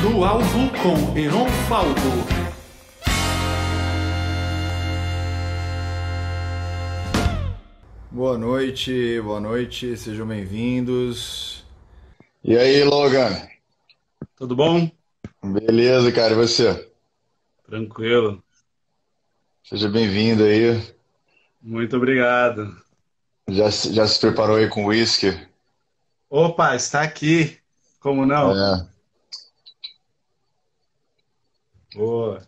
No Alvo com Heron Falco. Boa noite, sejam bem-vindos. E aí, Logan? Tudo bom? Beleza, cara, e você? Tranquilo. Seja bem-vindo aí. Muito obrigado. Já se preparou aí com whisky? Opa, está aqui. Como não? É, Boa.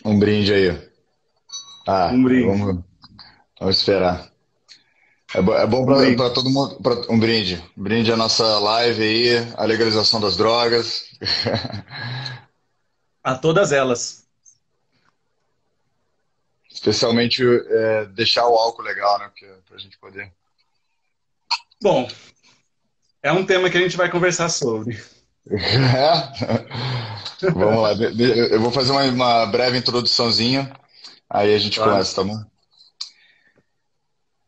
um brinde aí. Um brinde. Vamos esperar. É bom Um brinde. pra todo mundo. Um brinde. Um brinde à nossa live aí, a legalização das drogas. A todas elas. Especialmente deixar o álcool legal, né? Pra gente poder. Bom, é um tema que a gente vai conversar sobre. Vamos lá. Eu vou fazer uma breve introduçãozinha, aí a gente Claro. começa, tá bom?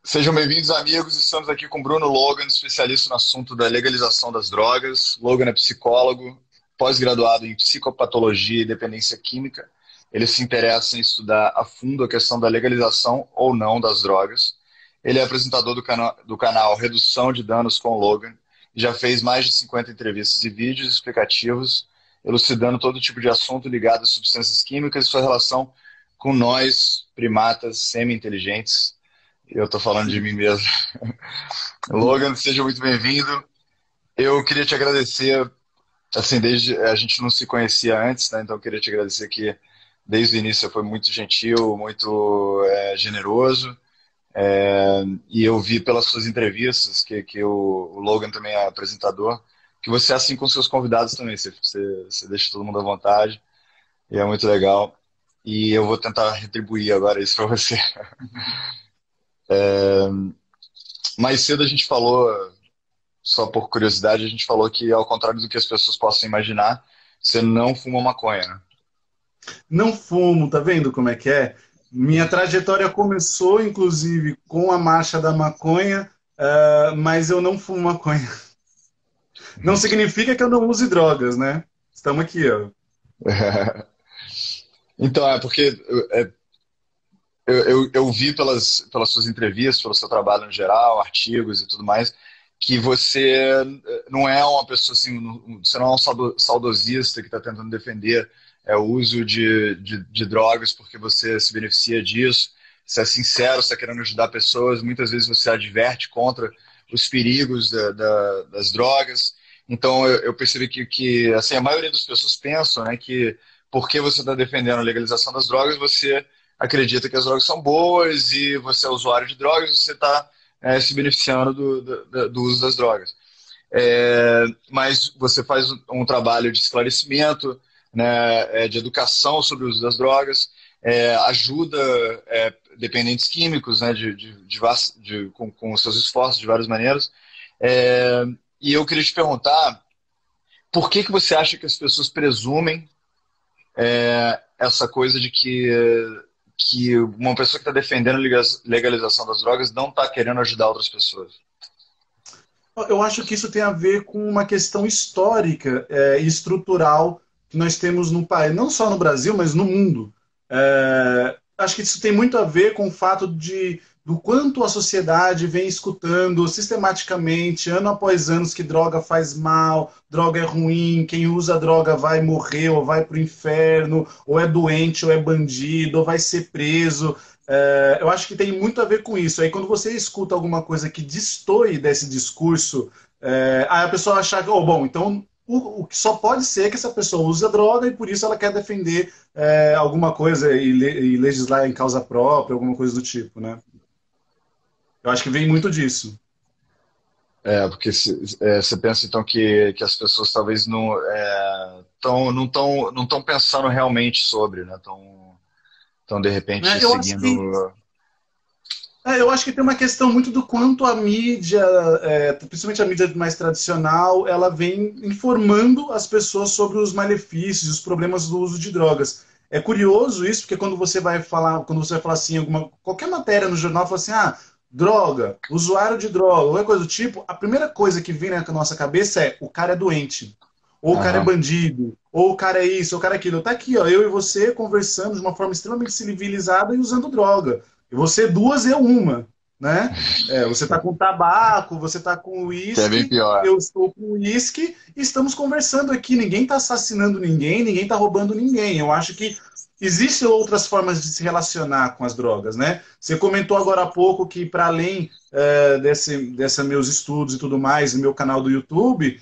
Sejam bem-vindos, amigos. Estamos aqui com Bruno Logan, especialista no assunto da legalização das drogas. Logan é psicólogo, pós-graduado em psicopatologia e dependência química. Ele se interessa em estudar a fundo a questão da legalização ou não das drogas. Ele é apresentador do canal Redução de Danos com Logan. Já fez mais de 50 entrevistas e vídeos explicativos, elucidando todo tipo de assunto ligado às substâncias químicas e sua relação com nós, primatas semi-inteligentes. Eu tô falando de mim mesmo. Logan, seja muito bem-vindo. Eu queria te agradecer, assim, desde a gente não se conhecia antes, né? Então eu queria te agradecer que desde o início você foi muito gentil, muito generoso. E eu vi pelas suas entrevistas que o Logan também é apresentador, que você é assim com seus convidados também. Você deixa todo mundo à vontade e é muito legal. E eu vou tentar retribuir agora isso para você. Mais cedo a gente falou, só por curiosidade, a gente falou que, ao contrário do que as pessoas possam imaginar, você não fuma maconha, né? Não fumo, tá vendo como é que é? Minha trajetória começou, inclusive, com a marcha da maconha, mas eu não fumo maconha. Não significa que eu não use drogas, né? Estamos aqui, ó. Então, é porque eu vi pelas suas entrevistas, pelo seu trabalho no geral, artigos e tudo mais, que você não é uma pessoa assim, você não é um saudosista que está tentando defender o uso de drogas porque você se beneficia disso. Você é sincero, você está querendo ajudar pessoas, muitas vezes você adverte contra os perigos das drogas. Então eu percebi que assim, a maioria das pessoas pensam, né, que porque você está defendendo a legalização das drogas, você acredita que as drogas são boas e você é usuário de drogas, você está se beneficiando do uso das drogas. Mas você faz um trabalho de esclarecimento, né, de educação sobre o uso das drogas, ajuda dependentes químicos, né, com seus esforços de várias maneiras. E eu queria te perguntar, por que você acha que as pessoas presumem essa coisa de que uma pessoa que está defendendo a legalização das drogas não está querendo ajudar outras pessoas? Eu acho que isso tem a ver com uma questão histórica e estrutural que nós temos no país, não só no Brasil, mas no mundo. Acho que isso tem muito a ver com o fato do quanto a sociedade vem escutando sistematicamente, ano após ano, que droga faz mal, droga é ruim, quem usa droga vai morrer, ou vai para o inferno, ou é doente, ou é bandido, ou vai ser preso. Eu acho que tem muito a ver com isso. Aí quando você escuta alguma coisa que destoe desse discurso, aí a pessoa acha que, bom, então o que só pode ser que essa pessoa use a droga e por isso ela quer defender alguma coisa e legislar em causa própria, alguma coisa do tipo, né? Eu acho que vem muito disso. Porque você pensa então que as pessoas talvez não estão pensando realmente sobre, né? Estão de repente Eu acho que seguindo. eu acho que tem uma questão muito do quanto a mídia, principalmente a mídia mais tradicional, ela vem informando as pessoas sobre os malefícios, os problemas do uso de drogas. É curioso isso, porque quando você vai falar assim, qualquer matéria no jornal, fala assim, droga, usuário de droga, qualquer coisa do tipo, a primeira coisa que vem na nossa cabeça é o cara é doente. ou o cara é Aham. bandido, ou o cara é isso, ou o cara é aquilo. Tá aqui, ó, eu e você conversando de uma forma extremamente civilizada e usando droga. E você duas, eu uma, né? Você tá com tabaco, você tá com Que é bem uísque, pior. eu estou com uísque, e estamos conversando aqui. Ninguém tá assassinando ninguém, ninguém tá roubando ninguém. Eu acho que existem outras formas de se relacionar com as drogas, né? Você comentou agora há pouco que, para além dessa meus estudos e tudo mais, no meu canal do YouTube,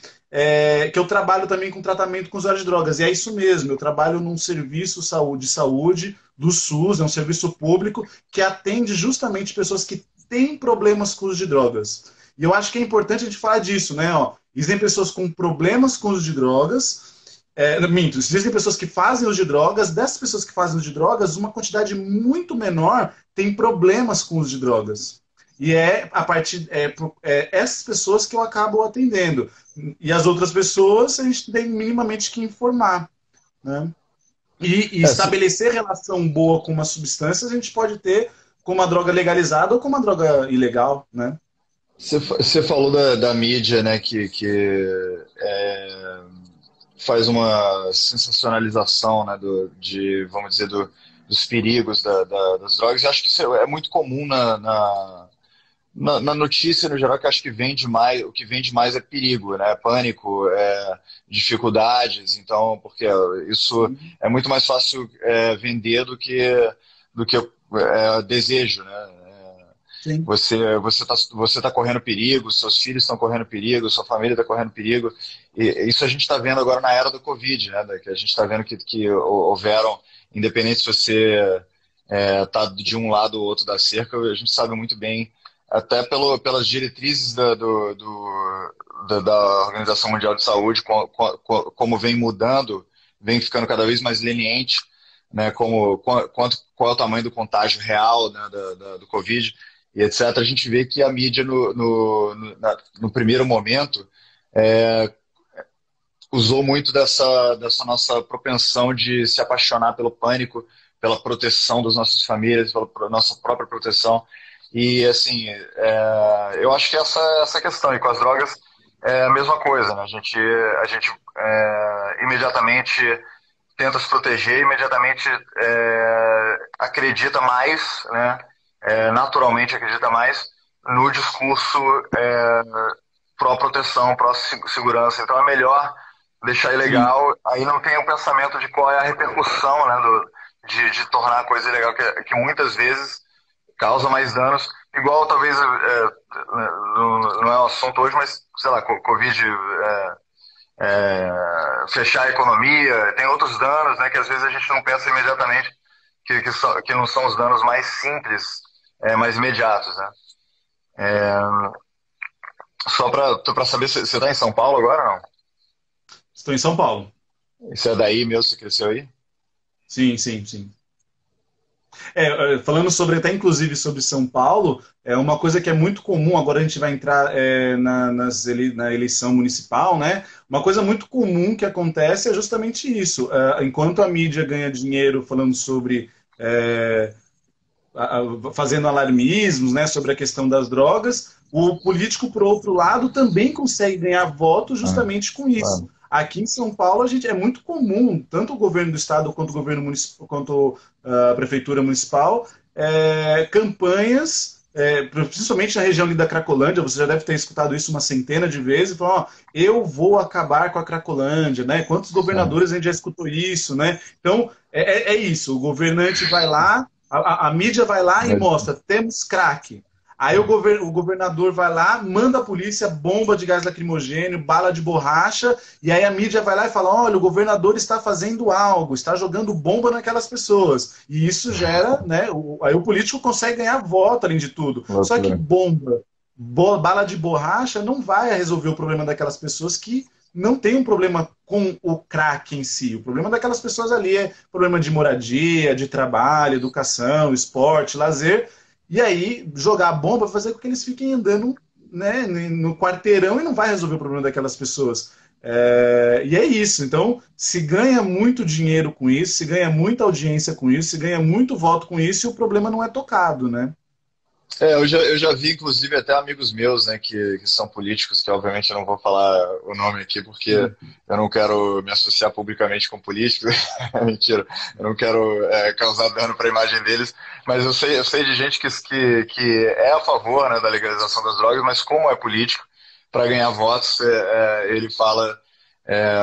que eu trabalho também com tratamento com usuários de drogas. E é isso mesmo, eu trabalho num serviço de saúde do SUS, é um serviço público que atende justamente pessoas que têm problemas com o uso de drogas. E eu acho que é importante a gente falar disso, né? Ó, existem pessoas com problemas com o uso de drogas, minto, existem pessoas que fazem uso de drogas, dessas pessoas que fazem uso de drogas, uma quantidade muito menor tem problemas com o uso de drogas. E essas pessoas que eu acabo atendendo. E as outras pessoas a gente tem minimamente que informar, né? E É, estabelecer relação boa com uma substância a gente pode ter com uma droga legalizada ou com uma droga ilegal, né? você falou da mídia, né, que faz uma sensacionalização, né, vamos dizer, dos perigos das drogas. Eu acho que isso é muito comum na notícia, no geral, que eu acho que vende mais, o que vende mais é perigo, né, pânico, dificuldades. Então, porque isso é muito mais fácil vender do que desejo, né? Sim. Você tá correndo perigo, seus filhos estão correndo perigo, sua família está correndo perigo. E isso a gente está vendo agora na era do Covid, né? Que a gente está vendo que houveram, independente se você está de um lado ou outro da cerca, a gente sabe muito bem, até pelas diretrizes da Organização Mundial de Saúde, como vem mudando, vem ficando cada vez mais leniente, né? Qual é o tamanho do contágio real, né, do Covid e etc. A gente vê que a mídia, no primeiro momento, usou muito dessa nossa propensão de se apaixonar pelo pânico, pela proteção das nossas famílias, pela nossa própria proteção. E, assim, eu acho que essa questão. E com as drogas é a mesma coisa, né? A gente imediatamente tenta se proteger, imediatamente acredita mais, né? Naturalmente acredita mais no discurso pró-proteção, pró-segurança. Então é melhor deixar Sim. ilegal, aí não tem o pensamento de qual é a repercussão, né, de tornar a coisa ilegal, que muitas vezes causa mais danos. Igual talvez, não é o assunto hoje, mas sei lá, Covid, fechar a economia, tem outros danos, né, que às vezes a gente não pensa imediatamente, que não são os danos mais simples, mais imediatos, né? Só para saber, você está em São Paulo agora ou não? Estou em São Paulo. Você é daí mesmo, você cresceu aí? Sim, sim, sim. Falando sobre, até inclusive sobre São Paulo, é uma coisa que é muito comum, agora a gente vai entrar na eleição municipal, né? Uma coisa muito comum que acontece é justamente isso. Enquanto a mídia ganha dinheiro falando sobre é, fazendo alarmismos, né, sobre a questão das drogas, o político, por outro lado, também consegue ganhar votos Ah, justamente com isso. claro. Aqui em São Paulo, é muito comum, tanto o governo do estado quanto o governo municipal, quanto a prefeitura municipal, campanhas, principalmente na região ali da Cracolândia, você já deve ter escutado isso uma centena de vezes, falando, ó, eu vou acabar com a Cracolândia, né? Quantos Sim. governadores a gente já escutou isso, né? Então, é isso, o governante vai lá, a mídia vai lá e Mas, mostra, temos crack. Aí o governador vai lá, manda a polícia, bomba de gás lacrimogênio, bala de borracha, e aí a mídia vai lá e fala, olha, o governador está fazendo algo, está jogando bomba naquelas pessoas. E isso gera, né, aí o político consegue ganhar voto, além de tudo. Só que loucura. bala de borracha não vai resolver o problema daquelas pessoas que não tem um problema com o crack em si. O problema daquelas pessoas ali é problema de moradia, de trabalho, educação, esporte, lazer. E aí, jogar bomba vai fazer com que eles fiquem andando, né, no quarteirão e não vai resolver o problema daquelas pessoas. E é isso. Então, se ganha muito dinheiro com isso, se ganha muita audiência com isso, se ganha muito voto com isso e o problema não é tocado, né? Eu já vi, inclusive, até amigos meus, né, que são políticos, que obviamente eu não vou falar o nome aqui, porque eu não quero me associar publicamente com políticos. Mentira, eu não quero causar dano para a imagem deles, mas eu sei de gente que é a favor, né, da legalização das drogas, mas como é político, para ganhar votos, ele fala,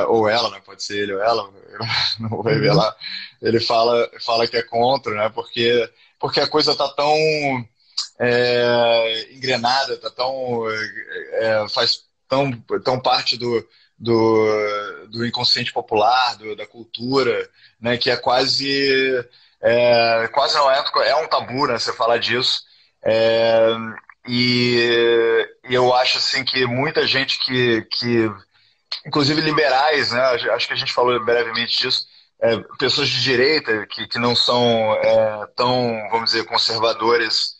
ou ela, né, pode ser ele ou ela, eu não vou Uhum. revelar, ele fala que é contra, né, porque a coisa tá tão engrenada, tá tão, faz tão parte do inconsciente popular, da cultura, né, que é quase não é um tabu, né, você falar disso. É, e eu acho assim que muita gente inclusive liberais, né, acho que a gente falou brevemente disso, pessoas de direita que não são tão, vamos dizer, conservadores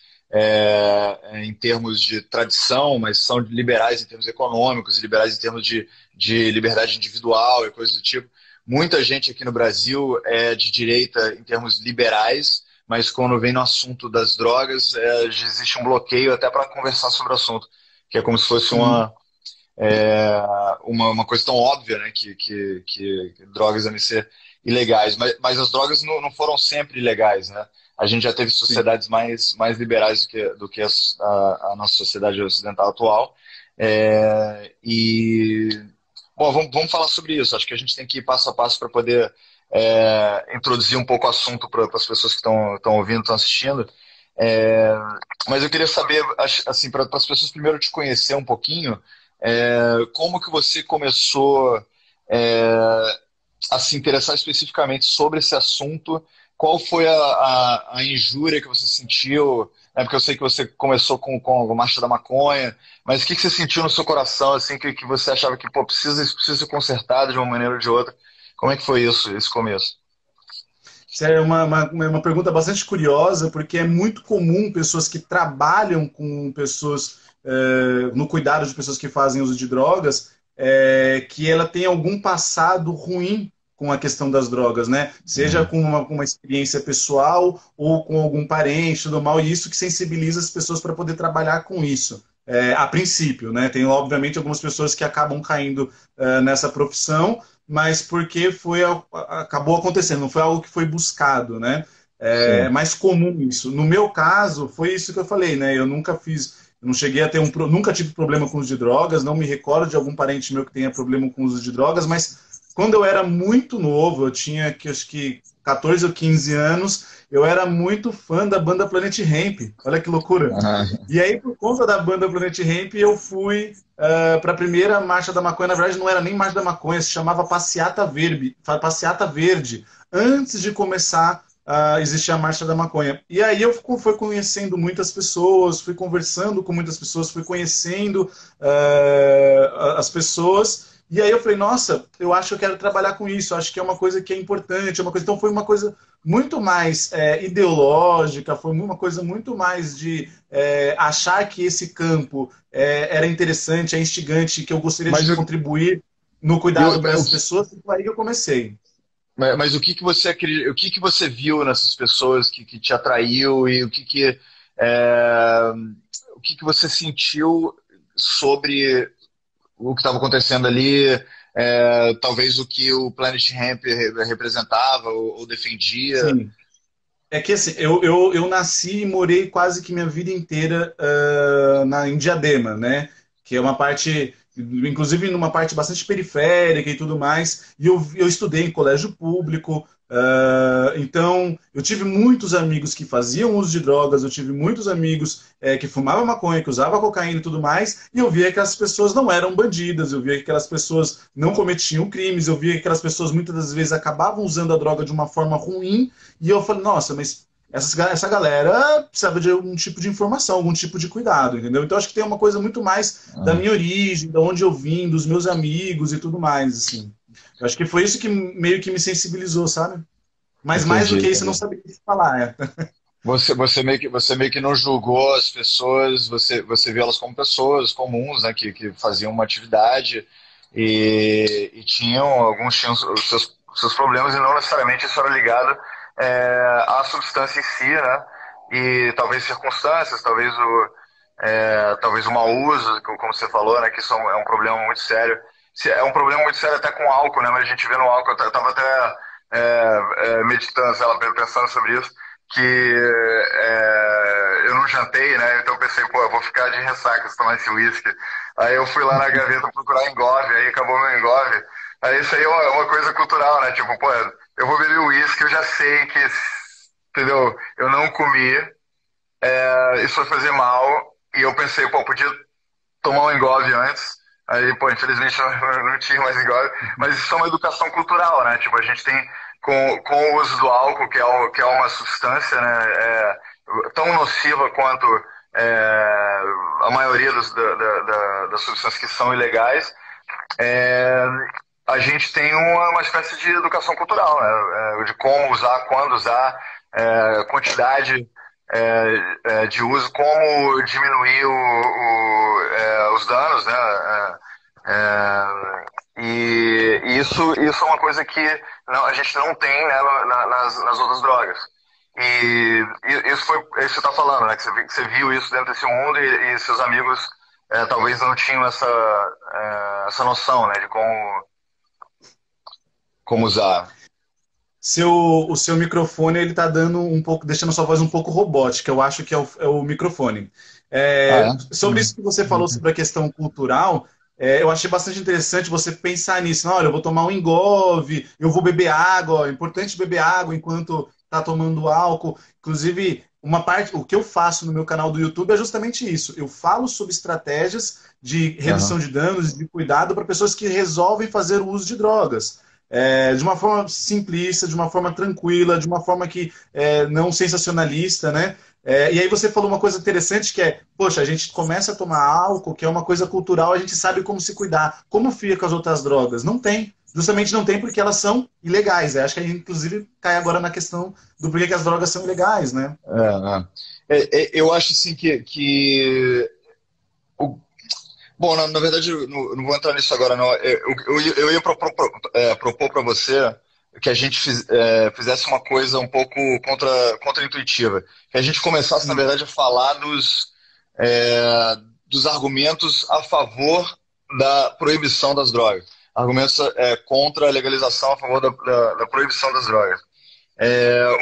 em termos de tradição, mas são liberais em termos econômicos, liberais em termos de liberdade individual e coisas do tipo. Muita gente aqui no Brasil é de direita em termos liberais, mas quando vem no assunto das drogas, existe um bloqueio até para conversar sobre o assunto, que é como se fosse Sim. uma coisa tão óbvia, né, que drogas devem ser ilegais, mas as drogas não foram sempre ilegais, né? A gente já teve Sim. sociedades mais liberais do que a nossa sociedade ocidental atual. E, bom, vamos falar sobre isso. Acho que a gente tem que ir passo a passo para poder introduzir um pouco o assunto para as pessoas que estão ouvindo, estão assistindo. É, mas eu queria saber, assim, para as pessoas primeiro te conhecer um pouquinho, como que você começou a se interessar especificamente sobre esse assunto? Qual foi a injúria que você sentiu? Né? Porque eu sei que você começou com a Marcha da Maconha, mas o que você sentiu no seu coração, assim, que você achava que, pô, isso precisa ser consertado de uma maneira ou de outra? Como é que foi isso, esse começo? Isso é uma pergunta bastante curiosa, porque é muito comum pessoas que trabalham com pessoas, no cuidado de pessoas que fazem uso de drogas, que ela tem algum passado ruim com a questão das drogas, né? Seja Uhum. com uma experiência pessoal ou com algum parente, tudo mal, e isso que sensibiliza as pessoas para poder trabalhar com isso. A princípio, né? Tem, obviamente, algumas pessoas que acabam caindo nessa profissão, mas porque acabou acontecendo, não foi algo que foi buscado, né? É Sim. mais comum isso. No meu caso, foi isso que eu falei, né? Eu nunca fiz, eu não cheguei a ter nunca tive problema com uso de drogas, não me recordo de algum parente meu que tenha problema com o uso de drogas, mas quando eu era muito novo, eu tinha acho que 14 ou 15 anos, eu era muito fã da banda Planet Hemp. Olha que loucura. Aham. E aí, por conta da banda Planet Hemp, eu fui para a primeira Marcha da Maconha. Na verdade, não era nem Marcha da Maconha, se chamava Passeata Verde, antes de começar a existir a Marcha da Maconha. E aí eu fui conhecendo muitas pessoas, fui conversando com muitas pessoas, fui conhecendo as pessoas. E aí eu falei, nossa, eu acho que eu quero trabalhar com isso, acho que é uma coisa que é importante, é uma coisa. Então foi uma coisa muito mais ideológica, foi uma coisa muito mais de achar que esse campo era interessante, é instigante, que eu gostaria de Mas, contribuir no cuidado o dessas que, pessoas, e foi aí que eu comecei. mas o que que você viu nessas pessoas que te atraiu e é, o que você sentiu sobre o que estava acontecendo ali, talvez o que o Planet Hemp representava ou defendia. Sim. É que assim, eu nasci e morei quase que minha vida inteira em Diadema, né? Que é uma parte, inclusive numa parte bastante periférica e tudo mais. E eu estudei em colégio público, então eu tive muitos amigos que faziam uso de drogas, eu tive muitos amigos que fumavam maconha, que usavam cocaína e tudo mais. E eu via que aquelas pessoas não eram bandidas, eu via que aquelas pessoas não cometiam crimes, eu via que aquelas pessoas muitas das vezes acabavam usando a droga de uma forma ruim e eu falei, nossa, mas essa galera precisava de algum tipo de informação, algum tipo de cuidado, entendeu? Então acho que tem uma coisa muito mais da Ah, minha origem, da onde eu vim, dos meus amigos e tudo mais, assim. Eu acho que foi isso que meio que me sensibilizou, sabe? Mas mais entendi, do que isso, eu não entendi. sabia o que falar. Você meio que não julgou as pessoas, você viu elas como pessoas comuns, né, que faziam uma atividade alguns tinham os seus problemas e não necessariamente isso era ligado à substância em si, né? e talvez circunstâncias, talvez o mau uso, como você falou, né, que isso é um problema muito sério. É um problema muito sério até com álcool, né, mas a gente vê no álcool, eu estava até meditando, sei lá, pensando sobre isso, que eu não jantei, né, então eu pensei, pô, eu vou ficar de ressaca se tomar esse uísque. Aí eu fui lá na gaveta procurar engove, aí acabou meu engove. Aí isso aí é uma coisa cultural, né, tipo, pô, eu vou beber uísque, eu já sei que, entendeu, eu não comi, isso vai fazer mal, e eu pensei, pô, podia tomar um engove antes. Aí, pô, infelizmente não tinha mais engove. Mas isso é uma educação cultural, né? Tipo, a gente tem, com o uso do álcool, que é uma substância, né? Tão nociva quanto a maioria das substâncias que são ilegais. é, a gente tem uma espécie de educação cultural, né? De como usar, quando usar, quantidade de uso, como diminuir os danos, né? E isso é uma coisa que a gente não tem, né, nas outras drogas. E isso foi isso que você está falando, né? Que você viu isso dentro desse mundo e seus amigos talvez não tinham essa noção, né, de como usar. O seu microfone ele tá dando um pouco, deixando a sua voz um pouco robótica. Eu acho que é o microfone. Ah, Sobre isso que você falou sobre a questão cultural, eu achei bastante interessante você pensar nisso. Olha, eu vou tomar um engove, eu vou beber água. É importante beber água enquanto tá tomando álcool. Inclusive, uma parte, o que eu faço no meu canal do YouTube é justamente isso. Eu falo sobre estratégias de redução aham. de danos, de cuidado para pessoas que resolvem fazer o uso de drogas. De uma forma simplista, de uma forma tranquila, de uma forma que não sensacionalista, né? E aí você falou uma coisa interessante que é, poxa, a gente começa a tomar álcool, que é uma coisa cultural, a gente sabe como se cuidar. Como fica com as outras drogas? Não tem. Justamente não tem porque elas são ilegais. Acho que a gente, inclusive, cai agora na questão do porquê que as drogas são ilegais, né? Eu acho assim que o- bom, na verdade, eu não vou entrar nisso agora, não. Eu ia propor para você que a gente fizesse uma coisa um pouco contra-intuitiva. Que a gente começasse, na Hum. verdade, a falar dos argumentos a favor da proibição das drogas. Argumentos contra a legalização, a favor da proibição das drogas.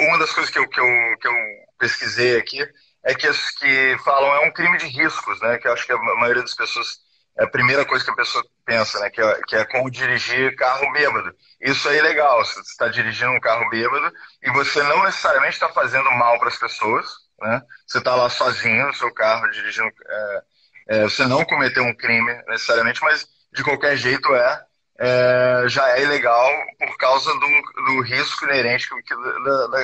Uma das coisas que eu pesquisei aqui é que as que falam é um crime de riscos, né? Que eu acho que a maioria das pessoas é a primeira coisa que a pessoa pensa, né? Que é como dirigir carro bêbado. Isso é ilegal. Você está dirigindo um carro bêbado e você não necessariamente está fazendo mal para as pessoas, né? Você está lá sozinho no seu carro dirigindo. Você não cometeu um crime necessariamente, mas de qualquer jeito já é ilegal por causa do risco inerente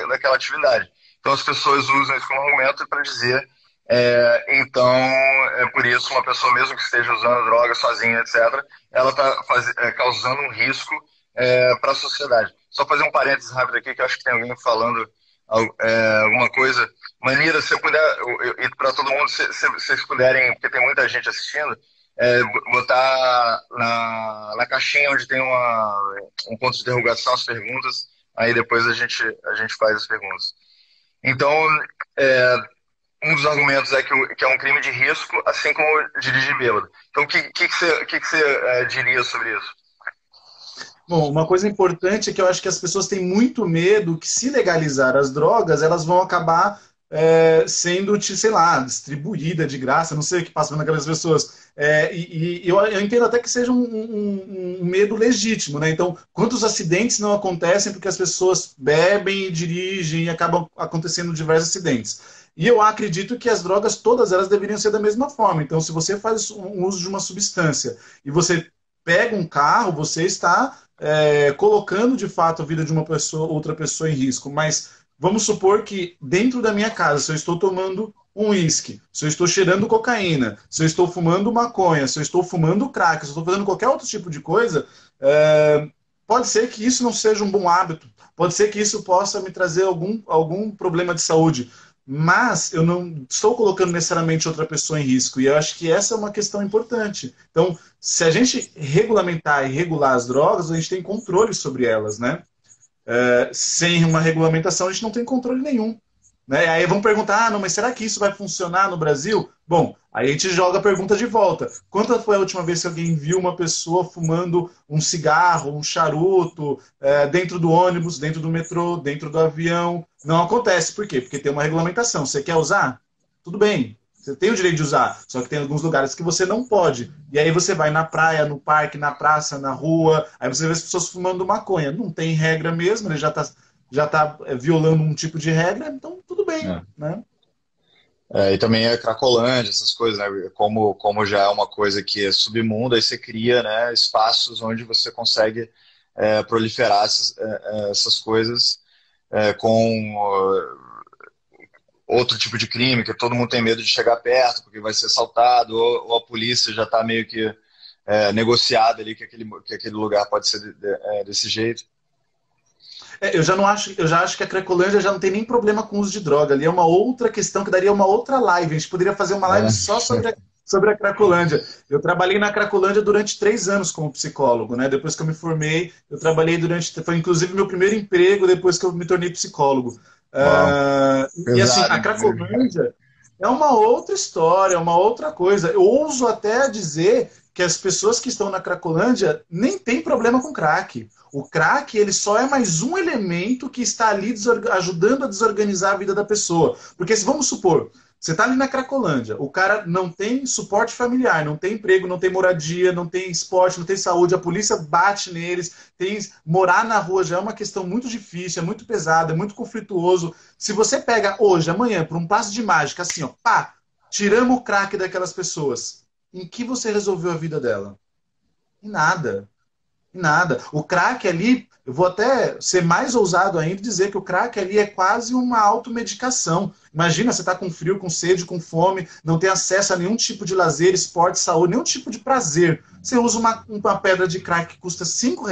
daquela atividade. Então as pessoas usam isso como argumento para dizer, então, por isso uma pessoa mesmo que esteja usando droga sozinha, etc., ela está causando um risco para a sociedade. Só fazer um parênteses rápido aqui, que eu acho que tem alguém falando alguma coisa. Manira, se você puder, e para todo mundo, se vocês puderem, porque tem muita gente assistindo, botar na caixinha onde tem um ponto de interrogação as perguntas, aí depois a gente faz as perguntas. Então, é, um dos argumentos é que é um crime de risco, assim como dirigir bêbado. Então, o que você diria sobre isso? Bom, uma coisa importante é que eu acho que as pessoas têm muito medo que se legalizar as drogas, elas vão acabar sendo, sei lá, distribuída de graça, não sei o que passa na cabeça das pessoas. E eu entendo até que seja um medo legítimo, né? Então, quantos acidentes não acontecem porque as pessoas bebem e dirigem e acabam acontecendo diversos acidentes? E eu acredito que as drogas, todas elas deveriam ser da mesma forma. Então, se você faz um uso de uma substância e você pega um carro, você está colocando de fato a vida de uma pessoa, outra pessoa em risco. Mas vamos supor que dentro da minha casa, se eu estou tomando um uísque, se eu estou cheirando cocaína, se eu estou fumando maconha, se eu estou fumando crack, se eu estou fazendo qualquer outro tipo de coisa, pode ser que isso não seja um bom hábito, pode ser que isso possa me trazer algum problema de saúde, mas eu não estou colocando necessariamente outra pessoa em risco, e eu acho que essa é uma questão importante. Então, se a gente regulamentar e regular as drogas, a gente tem controle sobre elas, né? Sem uma regulamentação, a gente não tem controle nenhum. né? Aí vão perguntar, não, mas será que isso vai funcionar no Brasil? Bom, aí a gente joga a pergunta de volta. Quando foi a última vez que alguém viu uma pessoa fumando um cigarro, um charuto, dentro do ônibus, dentro do metrô, dentro do avião? Não acontece. Por quê? Porque tem uma regulamentação. Você quer usar? Tudo bem. Você tem o direito de usar, só que tem alguns lugares que você não pode. E aí você vai na praia, no parque, na praça, na rua, aí você vê as pessoas fumando maconha. Não tem regra mesmo, ele já tá violando um tipo de regra, então tudo bem, É. né? E também a Cracolândia, essas coisas, né? Como já é uma coisa que é submundo, aí você cria, né, espaços onde você consegue proliferar essas coisas com outro tipo de crime, que todo mundo tem medo de chegar perto, porque vai ser assaltado, ou a polícia já está meio que negociada ali que aquele lugar pode ser desse jeito. Eu já acho que a Cracolândia já não tem nem problema com o uso de droga. Ali é uma outra questão que daria uma outra live. A gente poderia fazer uma live só sobre a Cracolândia. Eu trabalhei na Cracolândia durante 3 anos como psicólogo, né? Depois que eu me formei, eu trabalhei foi inclusive meu primeiro emprego depois que eu me tornei psicólogo. Uau. E assim, Pesado, a inclusive. Cracolândia é uma outra história, é uma outra coisa. Eu ouso até dizer que as pessoas que estão na Cracolândia nem têm problema com crack. O crack, ele só é mais um elemento que está ali ajudando a desorganizar a vida da pessoa. Porque se vamos supor, você está ali na Cracolândia, o cara não tem suporte familiar, não tem emprego, não tem moradia, não tem esporte, não tem saúde, a polícia bate neles, morar na rua já é uma questão muito difícil, é muito pesada, é muito conflituoso. Se você pega hoje, amanhã, por um passe de mágica, assim, ó, pá, tiramos o crack daquelas pessoas, em que você resolveu a vida dela? Em nada. Nada. O crack ali, eu vou até ser mais ousado ainda e dizer que o crack ali é quase uma automedicação. Imagina, você está com frio, com sede, com fome, não tem acesso a nenhum tipo de lazer, esporte, saúde, nenhum tipo de prazer. Você usa uma pedra de crack que custa R$ 5,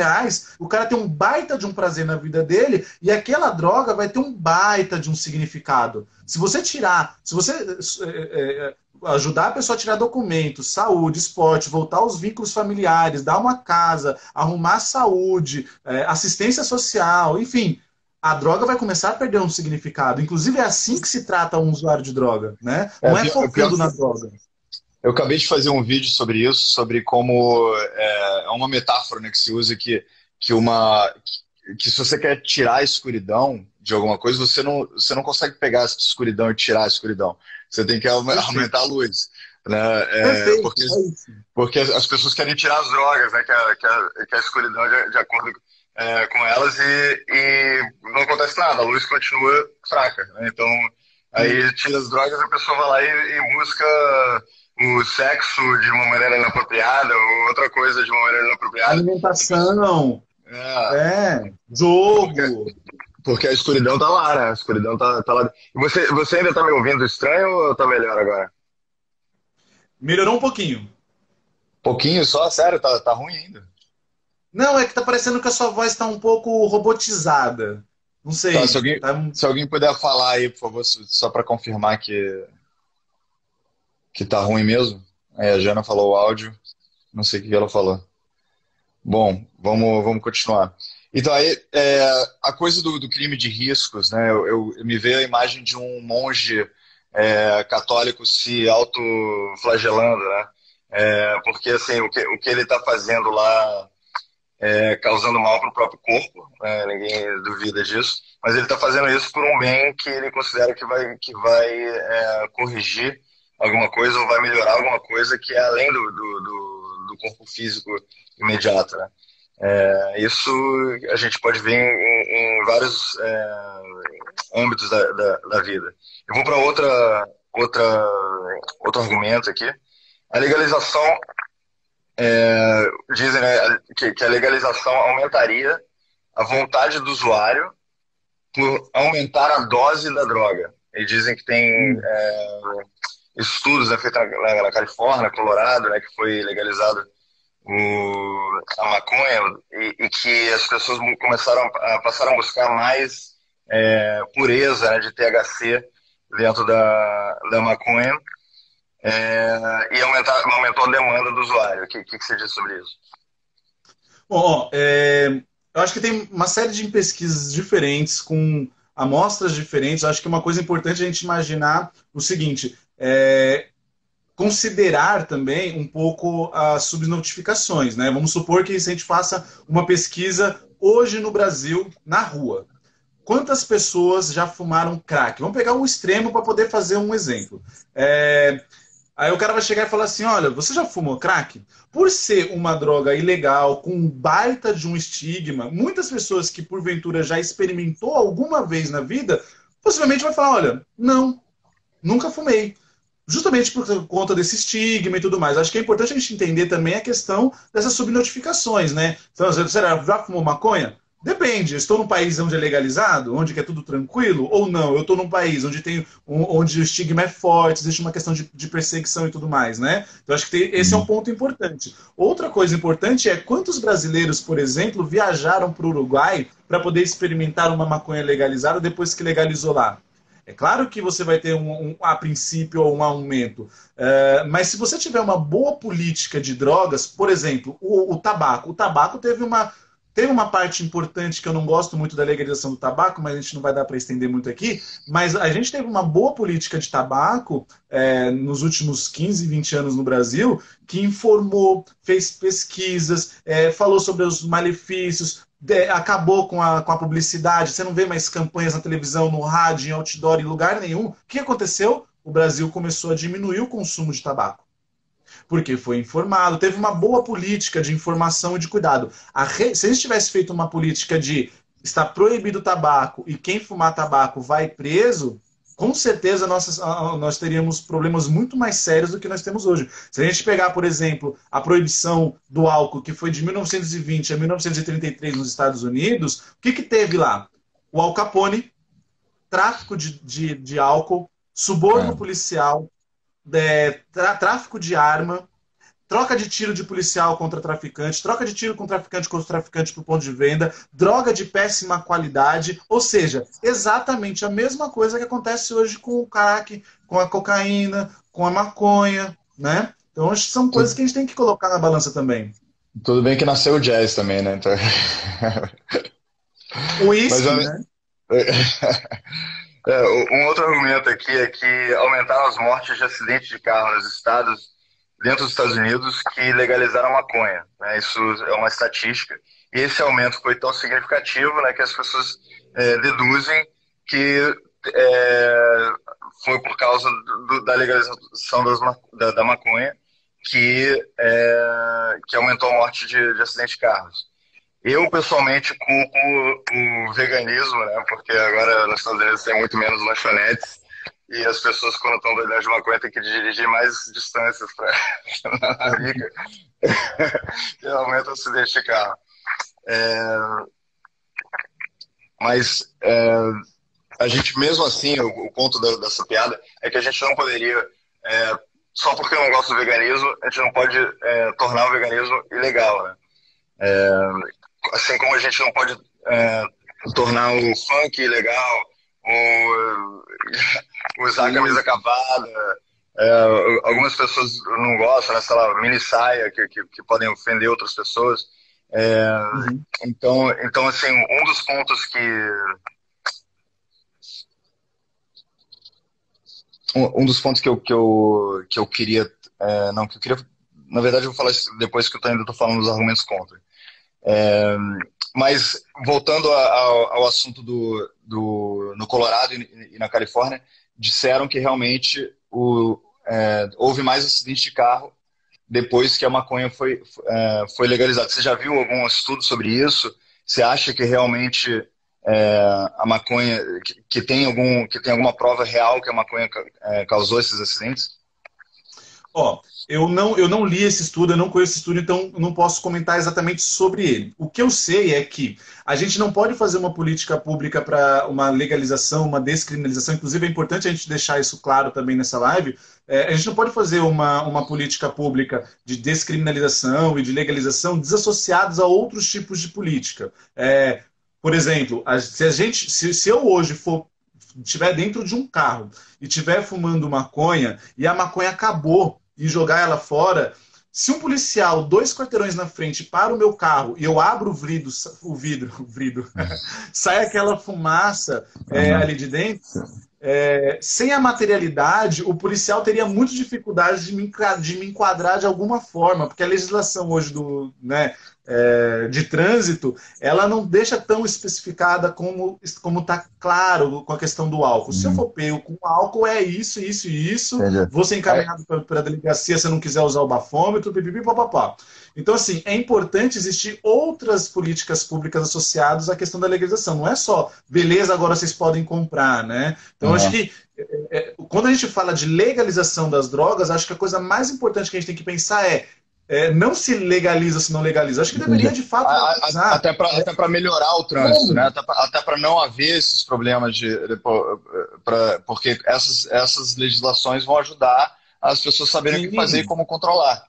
o cara tem um baita de um prazer na vida dele e aquela droga vai ter um baita de um significado. Se você ajudar a pessoa a tirar documentos, saúde, esporte, voltar aos vínculos familiares, dar uma casa, arrumar saúde, assistência social, enfim, a droga vai começar a perder um significado. Inclusive é assim que se trata um usuário de droga, né? Não é focando na droga. Eu acabei de fazer um vídeo sobre isso, sobre como é uma metáfora, né, que se usa que se você quer tirar a escuridão de alguma coisa, você não consegue pegar essa escuridão e tirar a escuridão. Você tem que aumentar a luz. Né? Perfeito, porque as pessoas querem tirar as drogas, né? Que a escuridão de acordo com elas e não acontece nada, a luz continua fraca. Né? Então, aí tira as drogas, a pessoa vai lá e busca o sexo de uma maneira inapropriada ou outra coisa de uma maneira inapropriada. Alimentação, jogo. Porque a escuridão tá lá, né? A escuridão tá lá. Você ainda tá me ouvindo estranho ou tá melhor agora? Melhorou um pouquinho. Pouquinho só? Sério? Tá ruim ainda? Não, é que tá parecendo que a sua voz tá um pouco robotizada. Não sei. Tá, se alguém puder falar aí, por favor, só para confirmar que tá ruim mesmo. A Jana falou o áudio, não sei o que ela falou. Bom, vamos continuar. Então, aí, a coisa do crime de riscos, né? Eu me vejo a imagem de um monge católico se autoflagelando, né? Porque, assim, o que ele está fazendo lá causando mal para o próprio corpo, né? Ninguém duvida disso, mas ele está fazendo isso por um bem que ele considera que vai corrigir alguma coisa ou vai melhorar alguma coisa que é além do corpo físico imediato, né? Isso a gente pode ver em vários âmbitos da vida. Eu vou para outro argumento aqui. A legalização, dizem, né, que a legalização aumentaria a vontade do usuário por aumentar a dose da droga. Eles dizem que tem estudos, né, feitos na Califórnia, Colorado, né, que foi legalizado a maconha e que as pessoas passaram a buscar mais pureza, né, de THC dentro da maconha e aumentou a demanda do usuário. O que você diz sobre isso? Bom, eu acho que tem uma série de pesquisas diferentes com amostras diferentes. Eu acho que uma coisa importante é a gente imaginar o seguinte, considerar também um pouco as subnotificações, né? Vamos supor que se a gente faça uma pesquisa hoje no Brasil, na rua. Quantas pessoas já fumaram crack? Vamos pegar um extremo para poder fazer um exemplo. Aí o cara vai chegar e falar assim, olha, você já fumou crack? Por ser uma droga ilegal, com um baita de um estigma, muitas pessoas que porventura já experimentou alguma vez na vida, possivelmente vai falar, olha, não, nunca fumei. Justamente por conta desse estigma e tudo mais. Acho que é importante a gente entender também a questão dessas subnotificações, né? Então, será, já fumou maconha? Depende. Eu estou num país onde é legalizado, onde é tudo tranquilo, ou não? Eu estou num país onde o estigma é forte, existe uma questão de perseguição e tudo mais, né? Então, acho que esse é um ponto importante. Outra coisa importante é quantos brasileiros, por exemplo, viajaram para o Uruguai para poder experimentar uma maconha legalizada depois que legalizou lá. É claro que você vai ter, a princípio, um aumento. Mas se você tiver uma boa política de drogas, por exemplo, o tabaco. O tabaco teve uma parte importante que eu não gosto muito da legalização do tabaco, mas a gente não vai dar para estender muito aqui. Mas a gente teve uma boa política de tabaco nos últimos 15, 20 anos no Brasil, que informou, fez pesquisas, falou sobre os malefícios, acabou com a publicidade, você não vê mais campanhas na televisão, no rádio, em outdoor, em lugar nenhum. O que aconteceu? O Brasil começou a diminuir o consumo de tabaco. Porque foi informado, teve uma boa política de informação e de cuidado. Se a gente tivesse feito uma política de está proibido o tabaco e quem fumar tabaco vai preso, com certeza nós teríamos problemas muito mais sérios do que nós temos hoje. Se a gente pegar, por exemplo, a proibição do álcool, que foi de 1920 a 1933 nos Estados Unidos, o que teve lá? O Al Capone, tráfico de álcool, suborno policial, tráfico de arma, troca de tiro de policial contra traficante, troca de tiro com traficante contra traficante para o ponto de venda, droga de péssima qualidade, ou seja, exatamente a mesma coisa que acontece hoje com o crack, com a cocaína, com a maconha, né? Então, acho que são coisas que a gente tem que colocar na balança também. Tudo bem que nasceu o jazz também, né? Então... O uísque, né? Um outro argumento aqui é que aumentaram as mortes de acidentes de carro nos estados dentro dos Estados Unidos que legalizaram a maconha, né? Isso é uma estatística. E esse aumento foi tão significativo, né, que as pessoas deduzem que foi por causa da legalização da maconha que aumentou a morte de acidente de carros. Eu, pessoalmente, culpo o veganismo, né, porque agora nos Estados Unidos tem muito menos lanchonetes. E as pessoas, quando estão doidas de maconha, têm que dirigir mais distâncias para na rica. E aumenta o acidente de carro. Mas a gente, mesmo assim, o ponto dessa piada é que a gente não poderia, só porque eu não gosto do veganismo, a gente não pode tornar o veganismo ilegal, né? Assim como a gente não pode tornar o funk ilegal, usar camisa cavada, algumas pessoas não gostam, né, sei lá, mini saia, que podem ofender outras pessoas. Então, assim, um dos pontos que eu queria, na verdade eu vou falar isso depois que eu ainda estou falando dos argumentos contra. Mas voltando ao assunto no Colorado e na Califórnia, disseram que realmente houve mais acidentes de carro depois que a maconha foi legalizada. Você já viu algum estudo sobre isso? Você acha que realmente a maconha, que tem alguma prova real que a maconha causou esses acidentes? Eu não li esse estudo, eu não conheço esse estudo, então eu não posso comentar exatamente sobre ele. O que eu sei é que a gente não pode fazer uma política pública para uma legalização, uma descriminalização. Inclusive, é importante a gente deixar isso claro também nessa live. A gente não pode fazer uma política pública de descriminalização e de legalização desassociados a outros tipos de política. Por exemplo, se eu hoje estiver dentro de um carro e estiver fumando maconha e a maconha acabou e jogar ela fora, Se um policial, 2 quarteirões na frente, para o meu carro e eu abro o vidro, sai aquela fumaça ali de dentro, sem a materialidade, o policial teria muita dificuldade de me enquadrar de alguma forma, porque a legislação hoje de trânsito, ela não deixa tão especificada como está claro com a questão do álcool. Se eu for pego com álcool, é isso, isso e isso, vou ser encaminhado para a delegacia se eu não quiser usar o bafômetro, pipipi, papapá. Então, assim, é importante existir outras políticas públicas associadas à questão da legalização. Não é só, beleza, agora vocês podem comprar, né? Então, acho que quando a gente fala de legalização das drogas, acho que a coisa mais importante que a gente tem que pensar não se legaliza se não legaliza. Acho que deveria, de fato, legalizar. Até para melhorar o trânsito, né? Até para não haver esses problemas porque essas legislações vão ajudar as pessoas saberem o que fazer e como controlar.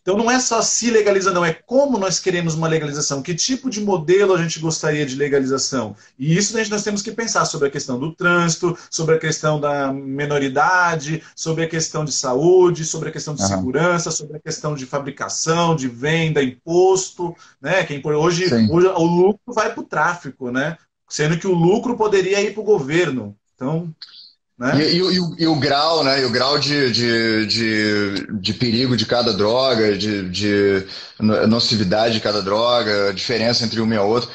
Então não é só se legaliza, não, é como nós queremos uma legalização, que tipo de modelo a gente gostaria de legalização. E isso nós temos que pensar sobre a questão do trânsito, sobre a questão da menoridade, sobre a questão de saúde, sobre a questão de segurança, sobre a questão de fabricação, de venda, imposto, né? Hoje o lucro vai para o tráfico, né? Sendo que o lucro poderia ir para o governo. Então... Né? E o grau, né? E o grau de perigo de cada droga, de nocividade de cada droga, a diferença entre uma e a outra,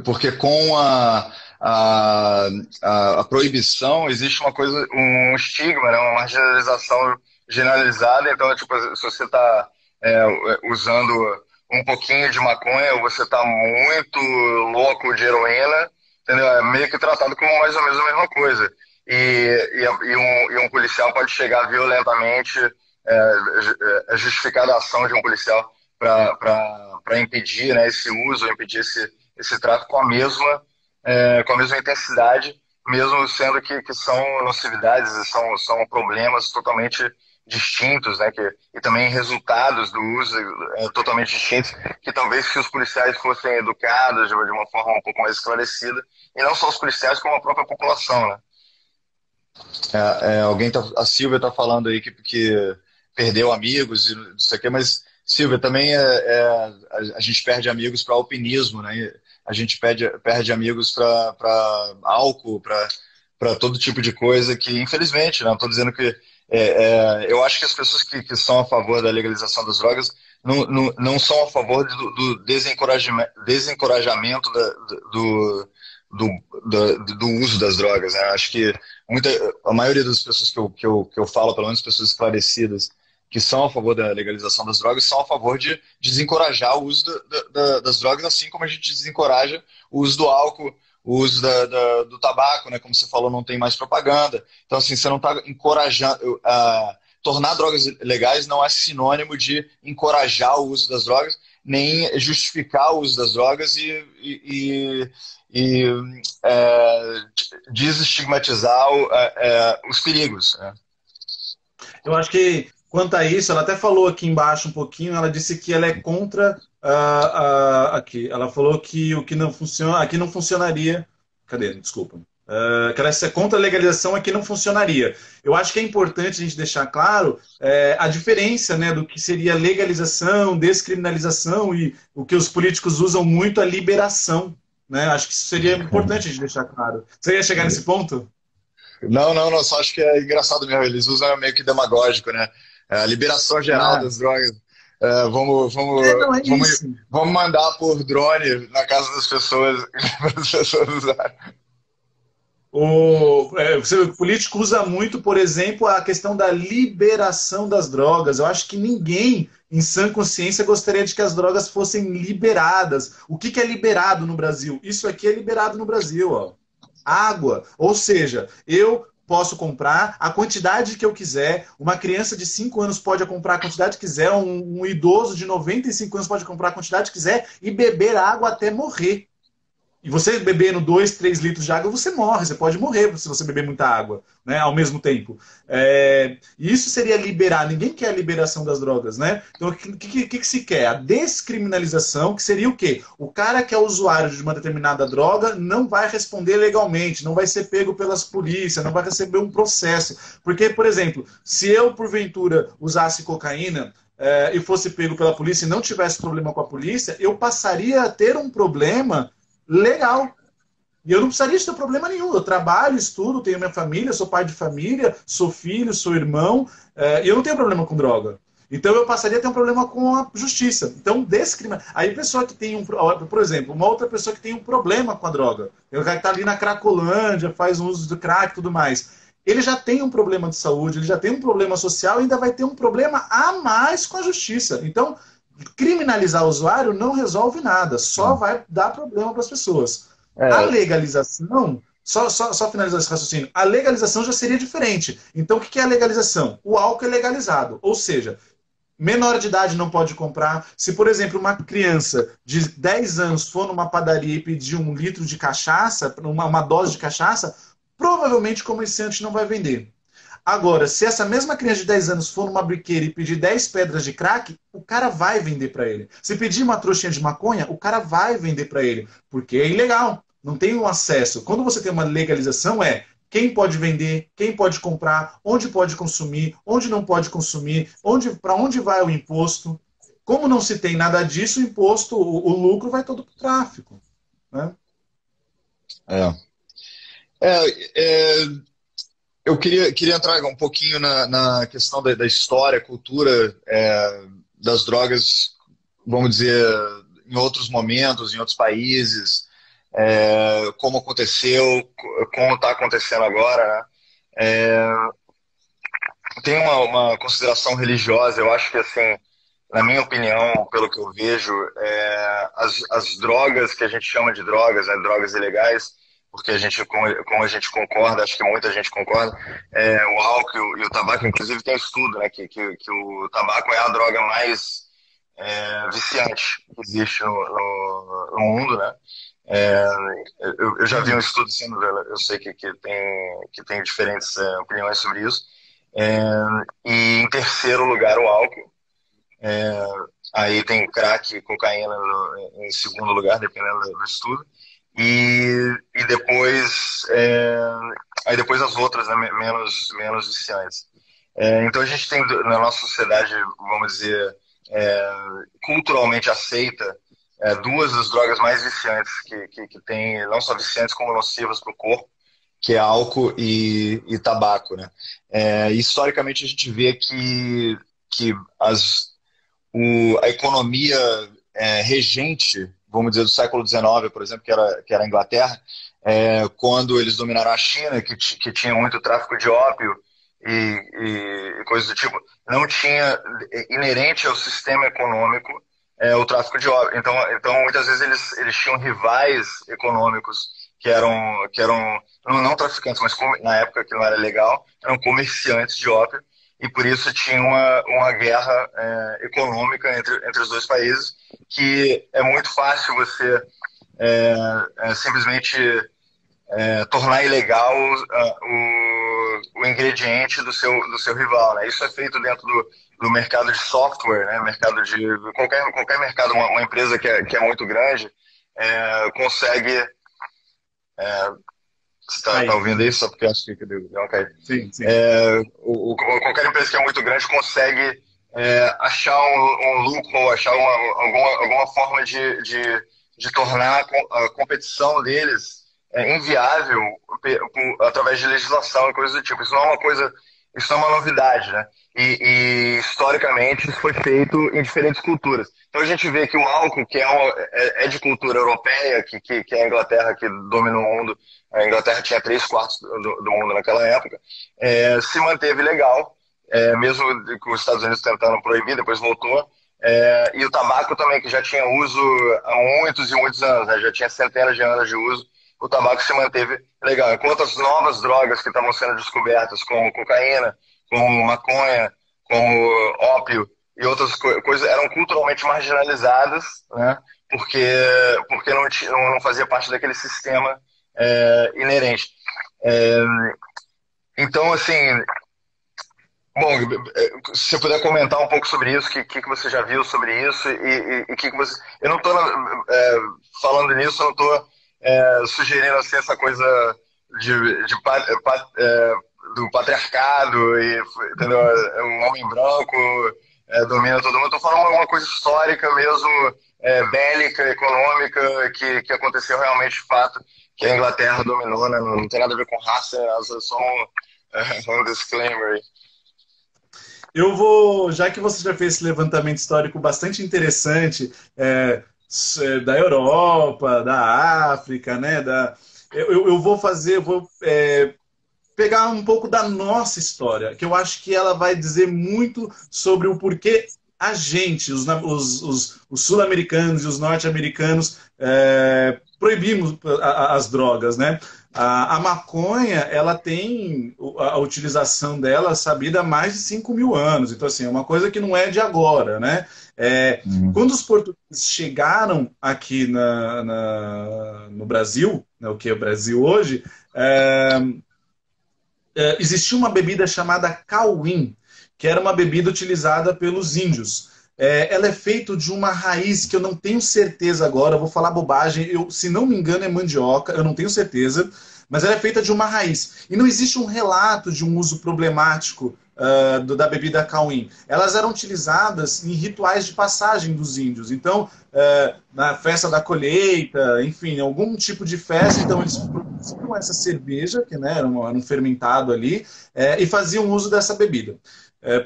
porque com a proibição existe um estigma, né? Uma marginalização generalizada. Então, tipo, se você está usando um pouquinho de maconha, ou você está muito louco de heroína, entendeu? É meio que tratado como mais ou menos a mesma coisa. E um policial pode chegar violentamente, justificar a ação de um policial para impedir, né, esse uso, impedir esse tráfico com a mesma intensidade, mesmo sendo que são nocividades, são problemas totalmente distintos, né, e também resultados do uso totalmente distintos, que talvez se os policiais fossem educados de uma forma um pouco mais esclarecida, e não só os policiais, como a própria população, né? A Silvia está falando aí que perdeu amigos e isso aqui, mas Silvia, também a gente perde amigos para alpinismo, né? A gente perde amigos para álcool, para todo tipo de coisa que, infelizmente, não estou dizendo que eu acho que as pessoas que são a favor da legalização das drogas não são a favor do desencorajamento do uso das drogas, né? Acho que a maioria das pessoas que eu falo, pelo menos pessoas esclarecidas, que são a favor da legalização das drogas, são a favor de desencorajar o uso das drogas, assim como a gente desencoraja o uso do álcool, o uso do tabaco, né? Como você falou, não tem mais propaganda. Então, assim, você não está encorajando... tornar drogas legais não é sinônimo de encorajar o uso das drogas, nem justificar o uso das drogas e desestigmatizar os perigos. Né? Eu acho que, quanto a isso, ela até falou aqui embaixo um pouquinho, ela disse que ela é contra aqui. Ela falou que o que não funciona, aqui não funcionaria. Cadê? Desculpa. Que ela é contra a legalização, aqui não funcionaria. Eu acho que é importante a gente deixar claro a diferença, né, do que seria legalização, descriminalização e o que os políticos usam muito, a liberação. Né? Acho que isso seria importante a gente deixar claro. Você ia chegar nesse ponto? Não, só acho que é engraçado mesmo. Eles usam meio que demagógico, né? A liberação geral das drogas. Vamos mandar por drone na casa das pessoas para as pessoas usarem. O político usa muito, por exemplo, a questão da liberação das drogas. Eu acho que ninguém, em sã consciência, gostaria de que as drogas fossem liberadas. O que é liberado no Brasil? Isso aqui é liberado no Brasil, ó. Água. Ou seja, eu posso comprar a quantidade que eu quiser, uma criança de 5 anos pode comprar a quantidade que quiser, um idoso de 95 anos pode comprar a quantidade que quiser e beber água até morrer. E você bebendo 2, 3 litros de água, você morre, você pode morrer se você beber muita água, né, ao mesmo tempo. E isso seria liberar, ninguém quer a liberação das drogas, né? Então, o que se quer? A descriminalização, que seria o quê? O cara que é usuário de uma determinada droga não vai responder legalmente, não vai ser pego pelas polícias, não vai receber um processo. Porque, por exemplo, se eu, porventura, usasse cocaína, e fosse pego pela polícia e não tivesse problema com a polícia, eu passaria a ter um problema legal. E eu não precisaria ter problema nenhum. Eu trabalho, estudo, tenho minha família, sou pai de família, sou filho, sou irmão, e eu não tenho problema com droga. Então eu passaria a ter um problema com a justiça. Então, aí a pessoa que tem por exemplo, uma outra pessoa que tem um problema com a droga, o cara que está ali na Cracolândia, faz uso do crack e tudo mais, ele já tem um problema de saúde, ele já tem um problema social e ainda vai ter um problema a mais com a justiça. Então, criminalizar o usuário não resolve nada, só vai dar problema para as pessoas. A legalização, só finalizar esse raciocínio, a legalização já seria diferente. Então, o que é a legalização? O álcool é legalizado, ou seja, menor de idade não pode comprar. Se, por exemplo, uma criança de 10 anos for numa padaria e pedir 1 litro de cachaça, uma dose de cachaça, provavelmente o comerciante não vai vender. Agora, se essa mesma criança de 10 anos for numa biqueira e pedir 10 pedras de crack, o cara vai vender para ele. Se pedir uma trouxinha de maconha, o cara vai vender para ele, porque é ilegal, não tem um acesso. Quando você tem uma legalização, quem pode vender, quem pode comprar, onde pode consumir, onde não pode consumir, para onde vai o imposto. Como não se tem nada disso, o imposto, o lucro vai todo para o tráfico, né? Eu queria entrar um pouquinho na questão da história, cultura das drogas, vamos dizer, em outros momentos, em outros países, como aconteceu, como está acontecendo agora, né? Tem uma consideração religiosa, eu acho que, assim, na minha opinião, pelo que eu vejo, as drogas que a gente chama de drogas, né, drogas ilegais, porque como a gente concorda, acho que muita gente concorda, o álcool e o tabaco, inclusive tem estudo, né, que o tabaco é a droga mais viciante que existe no mundo, né? Eu já vi um estudo sendo, eu sei que tem diferentes opiniões sobre isso. E em terceiro lugar o álcool. Aí tem crack e cocaína em segundo lugar, dependendo do estudo. E depois aí depois as outras, né, menos viciantes. Então a gente tem na nossa sociedade, vamos dizer, culturalmente aceita, duas das drogas mais viciantes que tem, não só viciantes como nocivas para o corpo, que é álcool e tabaco, né? Historicamente a gente vê que a economia regente, vamos dizer, do século XIX, por exemplo, que era a Inglaterra, quando eles dominaram a China, que tinha muito tráfico de ópio e coisas do tipo, não tinha inerente ao sistema econômico o tráfico de ópio. Então muitas vezes eles tinham rivais econômicos que eram não traficantes, mas na época que não era legal, eram comerciantes de ópio, e por isso tinha uma guerra econômica entre os dois países, que é muito fácil você simplesmente tornar ilegal o ingrediente do seu rival, né? Isso é feito dentro do mercado de software, né? Mercado de qualquer mercado, uma empresa que é muito grande consegue. Você está ouvindo isso? Só porque eu acho que deu uma caída. Sim, sim. Qualquer empresa que é muito grande consegue achar um lucro, achar alguma forma de tornar a competição deles inviável através de legislação e coisas do tipo. Isso não é uma novidade, né? E historicamente isso foi feito em diferentes culturas. Então a gente vê que o álcool, que é de cultura europeia, que é a Inglaterra que domina o mundo, a Inglaterra tinha 3/4 do mundo naquela época, se manteve legal, mesmo com os Estados Unidos tentando proibir, depois voltou. E o tabaco também, que já tinha uso há muitos e muitos anos, né? Já tinha centenas de anos de uso, o tabaco se manteve legal. Enquanto as novas drogas que estavam sendo descobertas, como cocaína, como maconha, como ópio e outras coisas, eram culturalmente marginalizadas, né, porque, porque não fazia parte daquele sistema inerente. Então, assim, bom, se você puder comentar um pouco sobre isso, o que você já viu sobre isso e que você... Eu não estou falando nisso, eu não estou sugerindo assim, essa coisa do patriarcado e, entendeu? Um homem branco domina todo mundo. Estou falando uma coisa histórica mesmo, bélica, econômica, que aconteceu realmente de fato, que a Inglaterra dominou, né? Não tem nada a ver com raça, é só um disclaimer aí. Eu vou, já que você já fez esse levantamento histórico bastante interessante, da Europa, da África, né? Eu vou pegar um pouco da nossa história, que eu acho que ela vai dizer muito sobre o porquê a gente, os sul-americanos e os norte-americanos, proibimos as drogas, né? A maconha, ela tem a utilização dela sabida há mais de 5.000 anos. Então, assim, é uma coisa que não é de agora, né? Quando os portugueses chegaram aqui no Brasil, né, o que é o Brasil hoje, existia uma bebida chamada cauim, que era uma bebida utilizada pelos índios. Ela é feita de uma raiz que eu não tenho certeza agora, eu vou falar bobagem, se não me engano é mandioca, eu não tenho certeza, mas ela é feita de uma raiz. E não existe um relato de um uso problemático da bebida cauim. Elas eram utilizadas em rituais de passagem dos índios. Então, na festa da colheita, enfim, algum tipo de festa, então eles produziam essa cerveja, que né, era um fermentado ali, e faziam uso dessa bebida.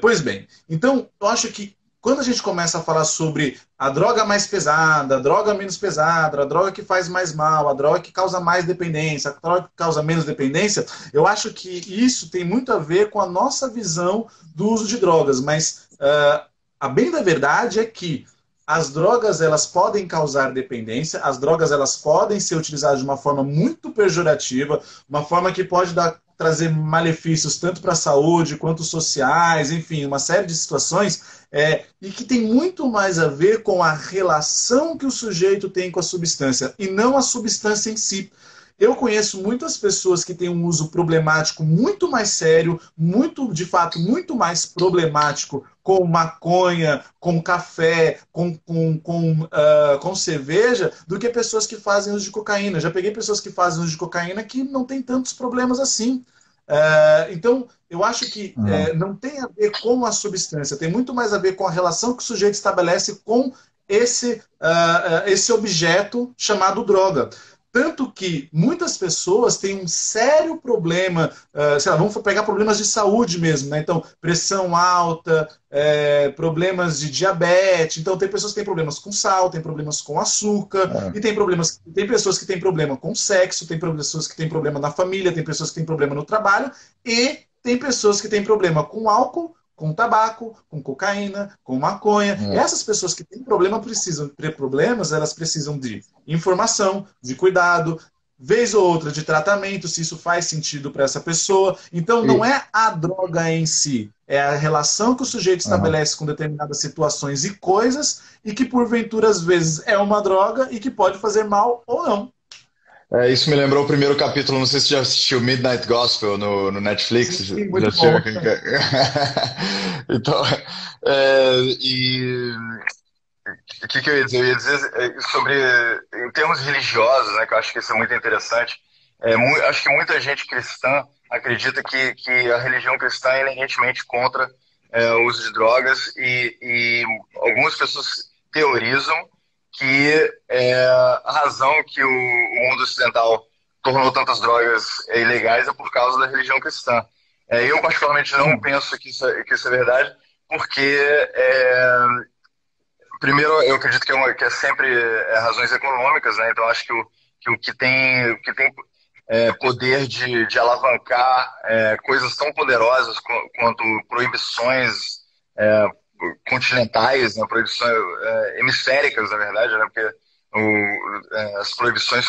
Pois bem, então eu acho que quando a gente começa a falar sobre a droga mais pesada, a droga menos pesada, a droga que faz mais mal, a droga que causa mais dependência, a droga que causa menos dependência, eu acho que isso tem muito a ver com a nossa visão do uso de drogas. Mas a bem da verdade é que as drogas elas podem causar dependência, as drogas elas podem ser utilizadas de uma forma muito pejorativa, uma forma que pode trazer malefícios tanto para a saúde quanto sociais, enfim, uma série de situações, e que tem muito mais a ver com a relação que o sujeito tem com a substância, e não a substância em si. Eu conheço muitas pessoas que têm um uso problemático muito mais sério, de fato, muito mais problemático com maconha, com café, com cerveja, do que pessoas que fazem uso de cocaína. Já peguei pessoas que fazem uso de cocaína que não tem tantos problemas assim. Então, eu acho que não tem a ver com a substância, tem muito mais a ver com a relação que o sujeito estabelece com esse objeto chamado droga. Tanto que muitas pessoas têm um sério problema, sei lá, vamos pegar problemas de saúde mesmo, né? Então, pressão alta, problemas de diabetes. Então, tem pessoas que têm problemas com sal, tem problemas com açúcar, e tem pessoas que têm problema com sexo, tem pessoas que têm problema na família, tem pessoas que têm problema no trabalho, e tem pessoas que têm problema com álcool, com tabaco, com cocaína, com maconha. Essas pessoas que têm problemas, elas precisam de informação, de cuidado, vez ou outra de tratamento, se isso faz sentido para essa pessoa. Então, não é a droga em si, é a relação que o sujeito estabelece com determinadas situações e coisas, e que, porventura, às vezes, é uma droga e que pode fazer mal ou não. Isso me lembrou o primeiro capítulo, não sei se você já assistiu Midnight Gospel no Netflix. Sim, muito bom. Então, o que eu ia dizer? Eu ia dizer sobre, em termos religiosos, né, que eu acho que isso é muito interessante. Acho que muita gente cristã acredita que a religião cristã é inerentemente contra o uso de drogas e algumas pessoas teorizam que a razão que o mundo ocidental tornou tantas drogas ilegais é por causa da religião cristã. Eu, particularmente, não penso que isso é verdade, porque, primeiro, eu acredito que é sempre razões econômicas, né? Então, acho que o que tem poder de alavancar coisas tão poderosas quanto proibições continentais, né, proibições hemisféricas, na verdade, né, porque as proibições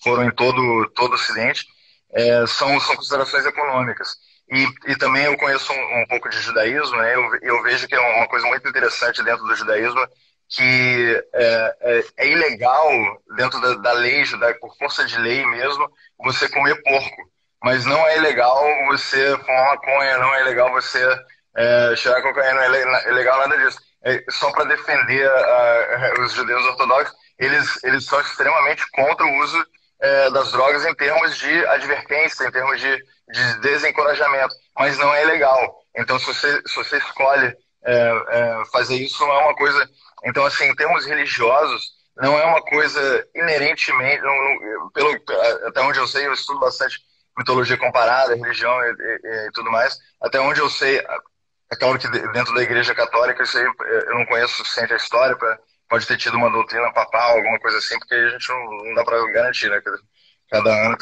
foram em todo o Ocidente, são considerações econômicas. E também eu conheço um pouco de judaísmo, né, eu vejo que é uma coisa muito interessante dentro do judaísmo, que é ilegal, dentro da lei, por força de lei mesmo, você comer porco. Mas não é ilegal você fumar maconha, não é ilegal você cheirar cocaína, não é ilegal nada disso. Só para defender os judeus ortodoxos, eles são extremamente contra o uso das drogas em termos de advertência, em termos de desencorajamento, mas não é ilegal. Então, se você escolhe fazer isso, não é uma coisa... Então, assim, em termos religiosos, não é uma coisa inerentemente... até onde eu sei, eu estudo bastante mitologia comparada, religião e tudo mais. Até onde eu sei, é claro que dentro da Igreja Católica, isso aí eu não conheço o suficiente a história, pode ter tido uma doutrina papal, alguma coisa assim, porque a gente não dá para garantir, né? Cada ano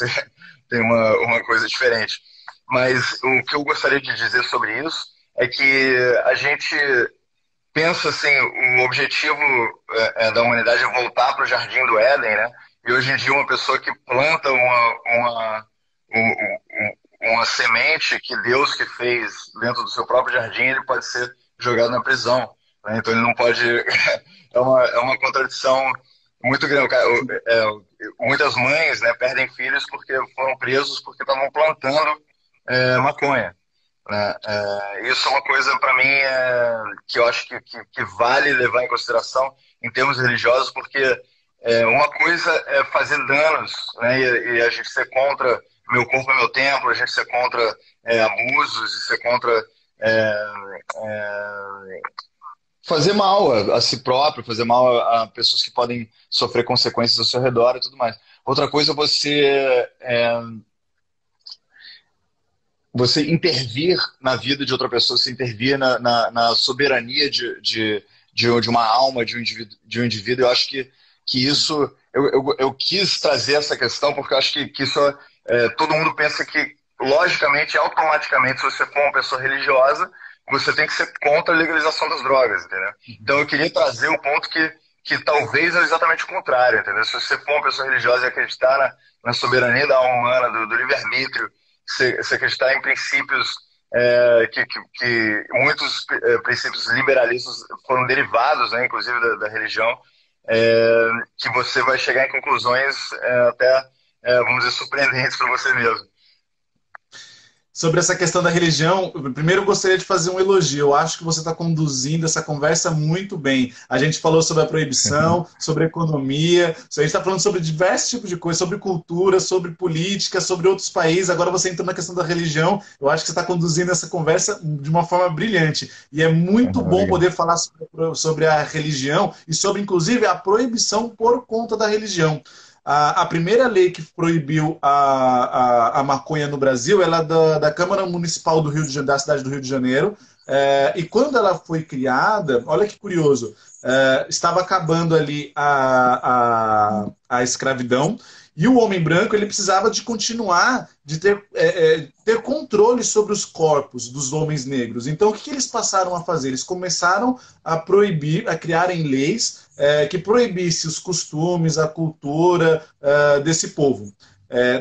tem uma coisa diferente. Mas o que eu gostaria de dizer sobre isso é que a gente pensa assim, o objetivo da humanidade é voltar para o Jardim do Éden, né? E hoje em dia uma pessoa que planta uma semente que Deus que fez dentro do seu próprio jardim, ele pode ser jogado na prisão, né? Então ele não pode... é uma contradição muito grande. Muitas mães, né, perdem filhos porque foram presos porque estavam plantando maconha, né? Isso é uma coisa, para mim, que eu acho que vale levar em consideração em termos religiosos, porque uma coisa é fazer danos, né, e a gente ser contra meu corpo é meu templo, a gente ser contra abusos, e ser contra fazer mal a si próprio, fazer mal a pessoas que podem sofrer consequências ao seu redor e tudo mais. Outra coisa é você intervir na vida de outra pessoa, você intervir na soberania de uma alma, de um indivíduo. Eu acho que isso... Eu quis trazer essa questão porque eu acho que isso... todo mundo pensa que, logicamente, automaticamente, se você for uma pessoa religiosa, você tem que ser contra a legalização das drogas, entendeu? Então eu queria trazer o ponto que talvez é exatamente o contrário, entendeu? Se você for uma pessoa religiosa e acreditar na soberania da alma humana, do livre-arbítrio, se acreditar em princípios que muitos princípios liberalistas foram derivados, né, inclusive da religião, que você vai chegar em conclusões até, vamos dizer, surpreendentes para você mesmo. Sobre essa questão da religião, primeiro eu gostaria de fazer um elogio. Eu acho que você está conduzindo essa conversa muito bem. A gente falou sobre a proibição, sobre economia, a gente está falando sobre diversos tipos de coisas, sobre cultura, sobre política, sobre outros países. Agora você entrou na questão da religião. Eu acho que você está conduzindo essa conversa de uma forma brilhante. E é muito bom poder falar sobre a religião e sobre, inclusive, a proibição por conta da religião. A primeira lei que proibiu a maconha no Brasil ela é da Câmara Municipal da cidade do Rio de Janeiro. E quando ela foi criada, olha que curioso, estava acabando ali a escravidão, e o homem branco ele precisava de continuar, de ter controle sobre os corpos dos homens negros. Então o que eles passaram a fazer? Eles começaram a proibir, a criarem leis que proibisse os costumes, a cultura desse povo.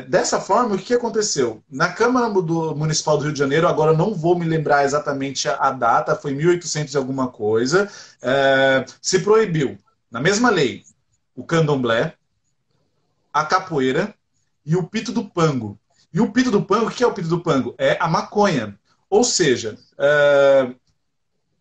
Dessa forma, o que aconteceu? Na Câmara Municipal do Rio de Janeiro, agora eu não vou me lembrar exatamente a data, foi 1800 e alguma coisa, se proibiu, na mesma lei, o candomblé, a capoeira e o pito do pango. E o pito do pango, o que é o pito do pango? É a maconha. Ou seja,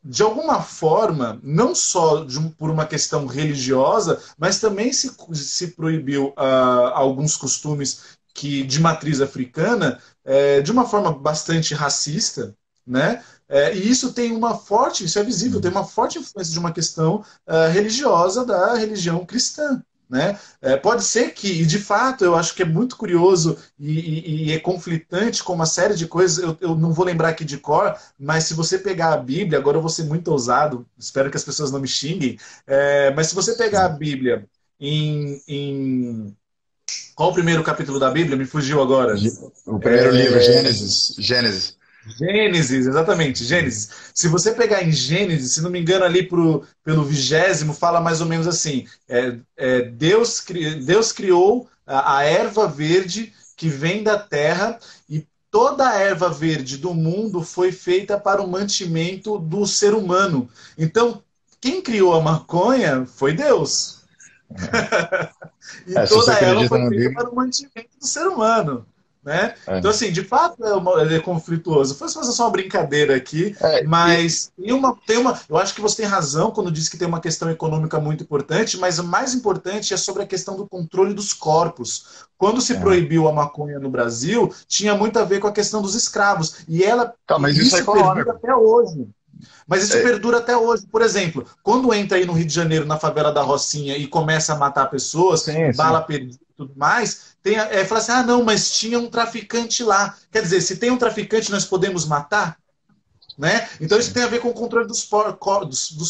de alguma forma, não só por uma questão religiosa, mas também se proibiu alguns costumes de matriz africana de uma forma bastante racista, né? E isso tem isso é visível, tem uma forte influência de uma questão religiosa da religião cristã. Né? Pode ser que, e de fato, eu acho que é muito curioso e é conflitante com uma série de coisas, eu não vou lembrar aqui de cor, mas se você pegar a Bíblia, agora eu vou ser muito ousado, espero que as pessoas não me xinguem, mas se você pegar a Bíblia qual o primeiro capítulo da Bíblia? Me fugiu agora. O primeiro livro, Gênesis. Gênesis, exatamente, Gênesis. Se você pegar em Gênesis, se não me engano, ali pelo 20º, fala mais ou menos assim: Deus criou a erva verde que vem da terra, e toda a erva verde do mundo foi feita para o mantimento do ser humano. Então, quem criou a maconha foi Deus. E Se você toda ela acredita foi na feita Bíblia. para o mantimento do ser humano, né? É. Então, assim, de fato ele é conflituoso. Foi fazer só uma brincadeira aqui, É, mas eu acho que você tem razão quando diz que tem uma questão econômica muito importante, mas o mais importante é sobre a questão do controle dos corpos. Quando se proibiu a maconha no Brasil, tinha muito a ver com a questão dos escravos, tá, mas e isso é isso perdura econômico. até hoje. Mas isso É, perdura até hoje. Por exemplo, quando entra aí no Rio de Janeiro, na favela da Rocinha, e começa a matar pessoas, sim, bala sim. perdida e tudo mais, fala assim, ah, não, mas tinha um traficante lá. Quer dizer, se tem um traficante, nós podemos matar? Né? Então isso Sim. tem a ver com o controle dos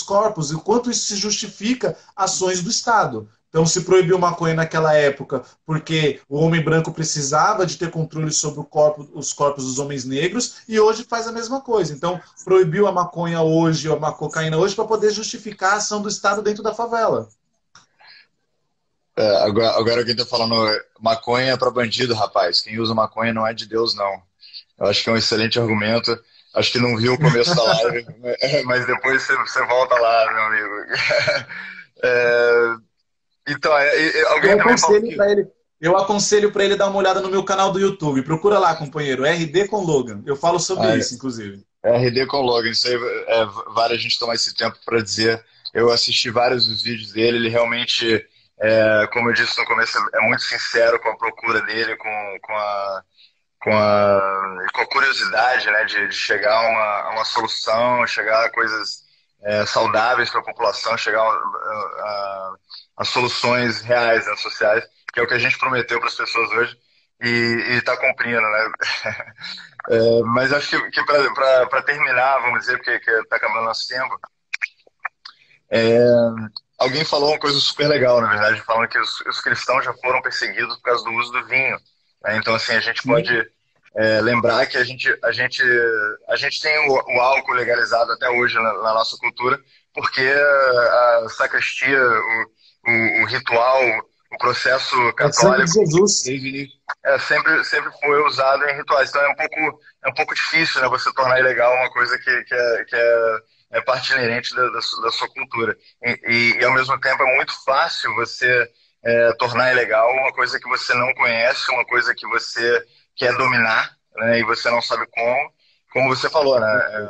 corpos e o quanto isso se justifica ações do Estado. Então se proibiu maconha naquela época porque o homem branco precisava de ter controle sobre os corpos dos homens negros e hoje faz a mesma coisa. Então proibiu a maconha hoje ou a cocaína hoje para poder justificar a ação do Estado dentro da favela. Agora quem tá falando maconha é para bandido, rapaz. Quem usa maconha não é de Deus, não. Eu acho que é um excelente argumento. Acho que não viu o começo da live, mas depois você volta lá, meu amigo. É, então, Eu alguém também falou aconselho que para ele, eu aconselho para ele dar uma olhada no meu canal do YouTube. Procura lá, companheiro, RD com Logan. Eu falo sobre ah, isso, inclusive. é RD com Logan, isso aí vale a gente tomar esse tempo para dizer. Eu assisti vários dos vídeos dele, ele realmente, como eu disse no começo, é muito sincero com a procura dele, com a curiosidade, né, de chegar a uma solução, chegar a coisas saudáveis para a população, chegar a soluções reais, né, sociais, que é o que a gente prometeu para as pessoas hoje e está cumprindo, né? Mas acho que para terminar, vamos dizer, porque está acabando nosso tempo, alguém falou uma coisa super legal, na verdade, falando que os cristãos já foram perseguidos por causa do uso do vinho. Né? Então, assim, a gente pode lembrar que a gente tem o álcool legalizado até hoje na nossa cultura, porque a sacristia, o ritual, o processo É sangue de católico Jesus. sempre foi usado em rituais. Então é um pouco difícil, né, você tornar ilegal uma coisa que é parte inerente da sua cultura. E, ao mesmo tempo, é muito fácil você tornar ilegal uma coisa que você não conhece, uma coisa que você quer dominar, né, e você não sabe como você falou, né?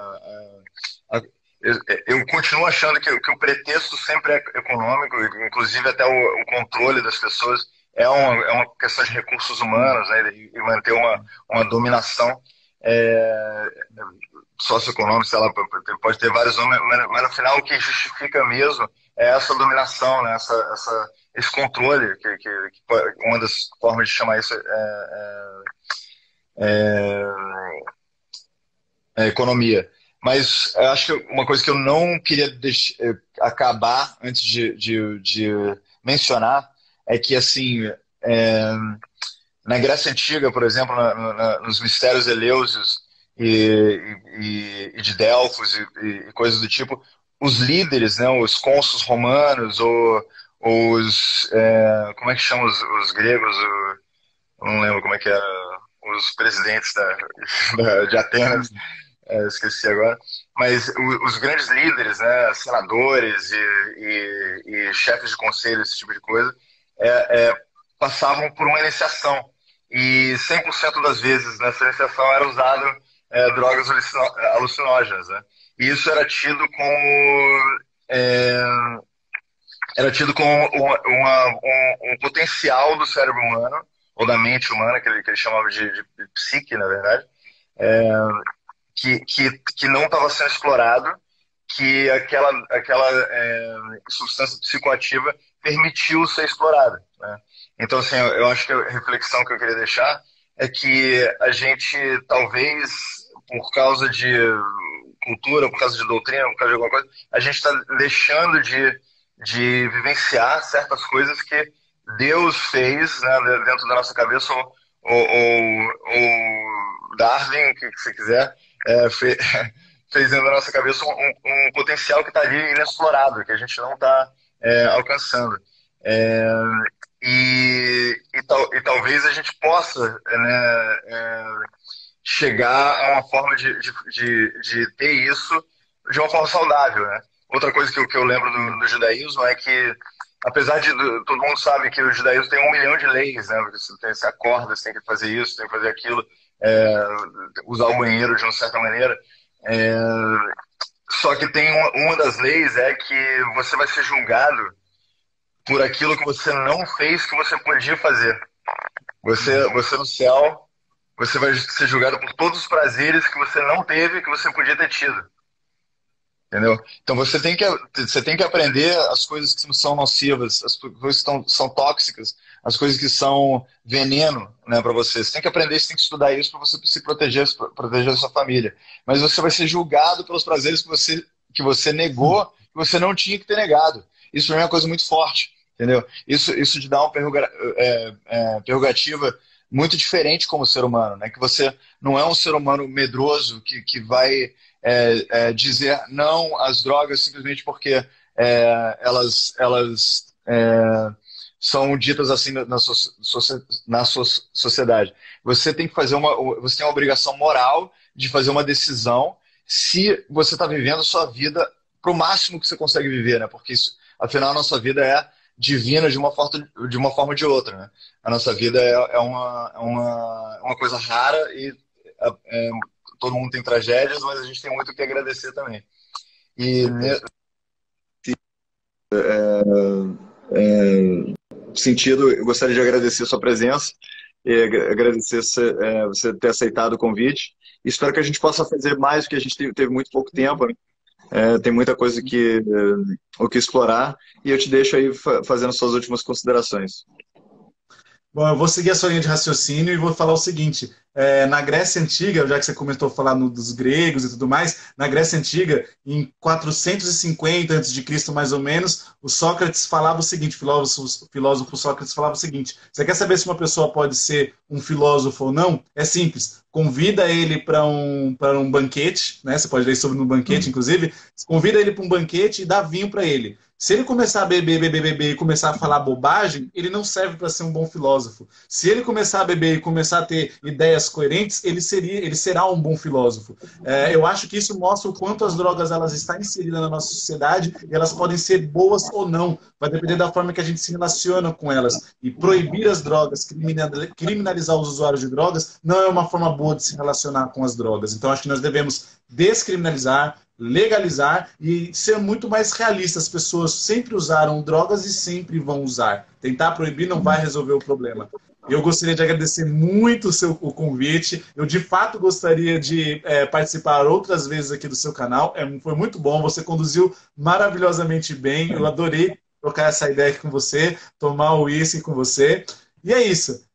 Eu continuo achando que o pretexto sempre é econômico, inclusive até o controle das pessoas é uma questão de recursos humanos, né, e manter uma dominação é, socioeconômica, sei lá, pode ter vários nomes, mas no final o que justifica mesmo é essa dominação, né, esse controle, que uma das formas de chamar isso é economia. Mas eu acho que uma coisa que eu não queria acabar antes de mencionar é que, assim, é, na Grécia Antiga, por exemplo, nos mistérios eleusios e de Delfos e coisas do tipo, os líderes, né, os cônsules romanos ou como é que chamam os gregos? Eu não lembro como é que era. Os presidentes de Atenas, esqueci agora, mas os grandes líderes, né, senadores e chefes de conselho, esse tipo de coisa, passavam por uma iniciação. E 100% das vezes nessa iniciação era usado drogas alucinógenas. Né? E isso é, era tido como um potencial do cérebro humano, ou da mente humana, que ele chamava de psique, na verdade, que não estava sendo explorado, que aquela substância psicoativa permitiu ser explorada. Né? Então, assim, eu acho que a reflexão que eu queria deixar é que a gente, talvez, por causa de cultura, por causa de doutrina, por causa de alguma coisa, a gente está deixando de vivenciar certas coisas que Deus fez, né, dentro da nossa cabeça, ou Darwin, o que você quiser, fez dentro da nossa cabeça um potencial que está ali inexplorado, que a gente não está alcançando. E talvez a gente possa, né, chegar a uma forma de ter isso de uma forma saudável, né? outra coisa que eu lembro do judaísmo é que, apesar de todo mundo sabe que o judaísmo tem 1 milhão de leis, né? Você acorda, você tem que fazer isso, tem que fazer aquilo, usar o banheiro de uma certa maneira. É, só que tem uma das leis é que você vai ser julgado por aquilo que você não fez que você podia fazer. Você no céu, você vai ser julgado por todos os prazeres que você não teve que você podia ter tido. Entendeu? Então você tem que aprender as coisas que são nocivas, as coisas que são tóxicas, as coisas que são veneno, né, para você. Você tem que aprender, você tem que estudar isso para você se proteger a sua família. Mas você vai ser julgado pelos prazeres que você negou, que você não tinha que ter negado. Isso para mim é uma coisa muito forte, entendeu? Isso te dá uma prerrogativa muito diferente como ser humano, né? Que você não é um ser humano medroso que vai dizer não às drogas simplesmente porque elas são ditas assim na sua sociedade. Você tem que você tem uma obrigação moral de fazer uma decisão se você está vivendo a sua vida para o máximo que você consegue viver, né? Porque isso, afinal, a nossa vida é divina de uma forma ou de outra, né? A nossa vida é uma coisa rara e todo mundo tem tragédias, mas a gente tem muito o que agradecer também. E nesse sentido, eu gostaria de agradecer a sua presença e agradecer você ter aceitado o convite. E espero que a gente possa fazer mais, porque a gente teve muito pouco tempo, né? Tem muita coisa o que explorar. E eu te deixo aí fazendo suas últimas considerações. Bom, eu vou seguir a sua linha de raciocínio e vou falar o seguinte. Na Grécia Antiga, já que você começou a falar dos gregos e tudo mais, na Grécia Antiga, em 450 a.C., mais ou menos, o Sócrates falava o seguinte, o filósofo Sócrates falava o seguinte: você quer saber se uma pessoa pode ser um filósofo ou não? É simples. Convida ele para um banquete, né? Você pode ler sobre no banquete, inclusive. Convida ele para um banquete e dá vinho para ele. Se ele começar a beber e começar a falar bobagem, ele não serve para ser um bom filósofo. Se ele começar a beber e começar a ter ideias coerentes, ele será um bom filósofo. Eu acho que isso mostra o quanto as drogas elas estão inseridas na nossa sociedade e elas podem ser boas ou não. Vai depender da forma que a gente se relaciona com elas. E proibir as drogas, criminalizar os usuários de drogas, não é uma forma boa de se relacionar com as drogas. Então, acho que nós devemos descriminalizar, legalizar e ser muito mais realista. As pessoas sempre usaram drogas e sempre vão usar. Tentar proibir não vai resolver o problema. Eu gostaria de agradecer muito o convite. Eu, de fato, gostaria de participar outras vezes aqui do seu canal. Foi muito bom. Você conduziu maravilhosamente bem. Eu adorei trocar essa ideia aqui com você, tomar o uísque com você. E é isso.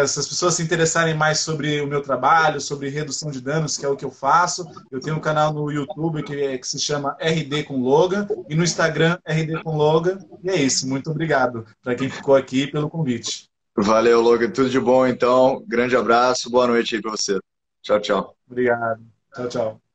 Se as pessoas se interessarem mais sobre o meu trabalho, sobre redução de danos, que é o que eu faço, eu tenho um canal no YouTube que se chama RD com Logan e no Instagram RD com Logan. E é isso. Muito obrigado para quem ficou aqui pelo convite. Valeu, Logan. Tudo de bom, então. Grande abraço. Boa noite aí para você. Tchau, tchau. Obrigado. Tchau, tchau.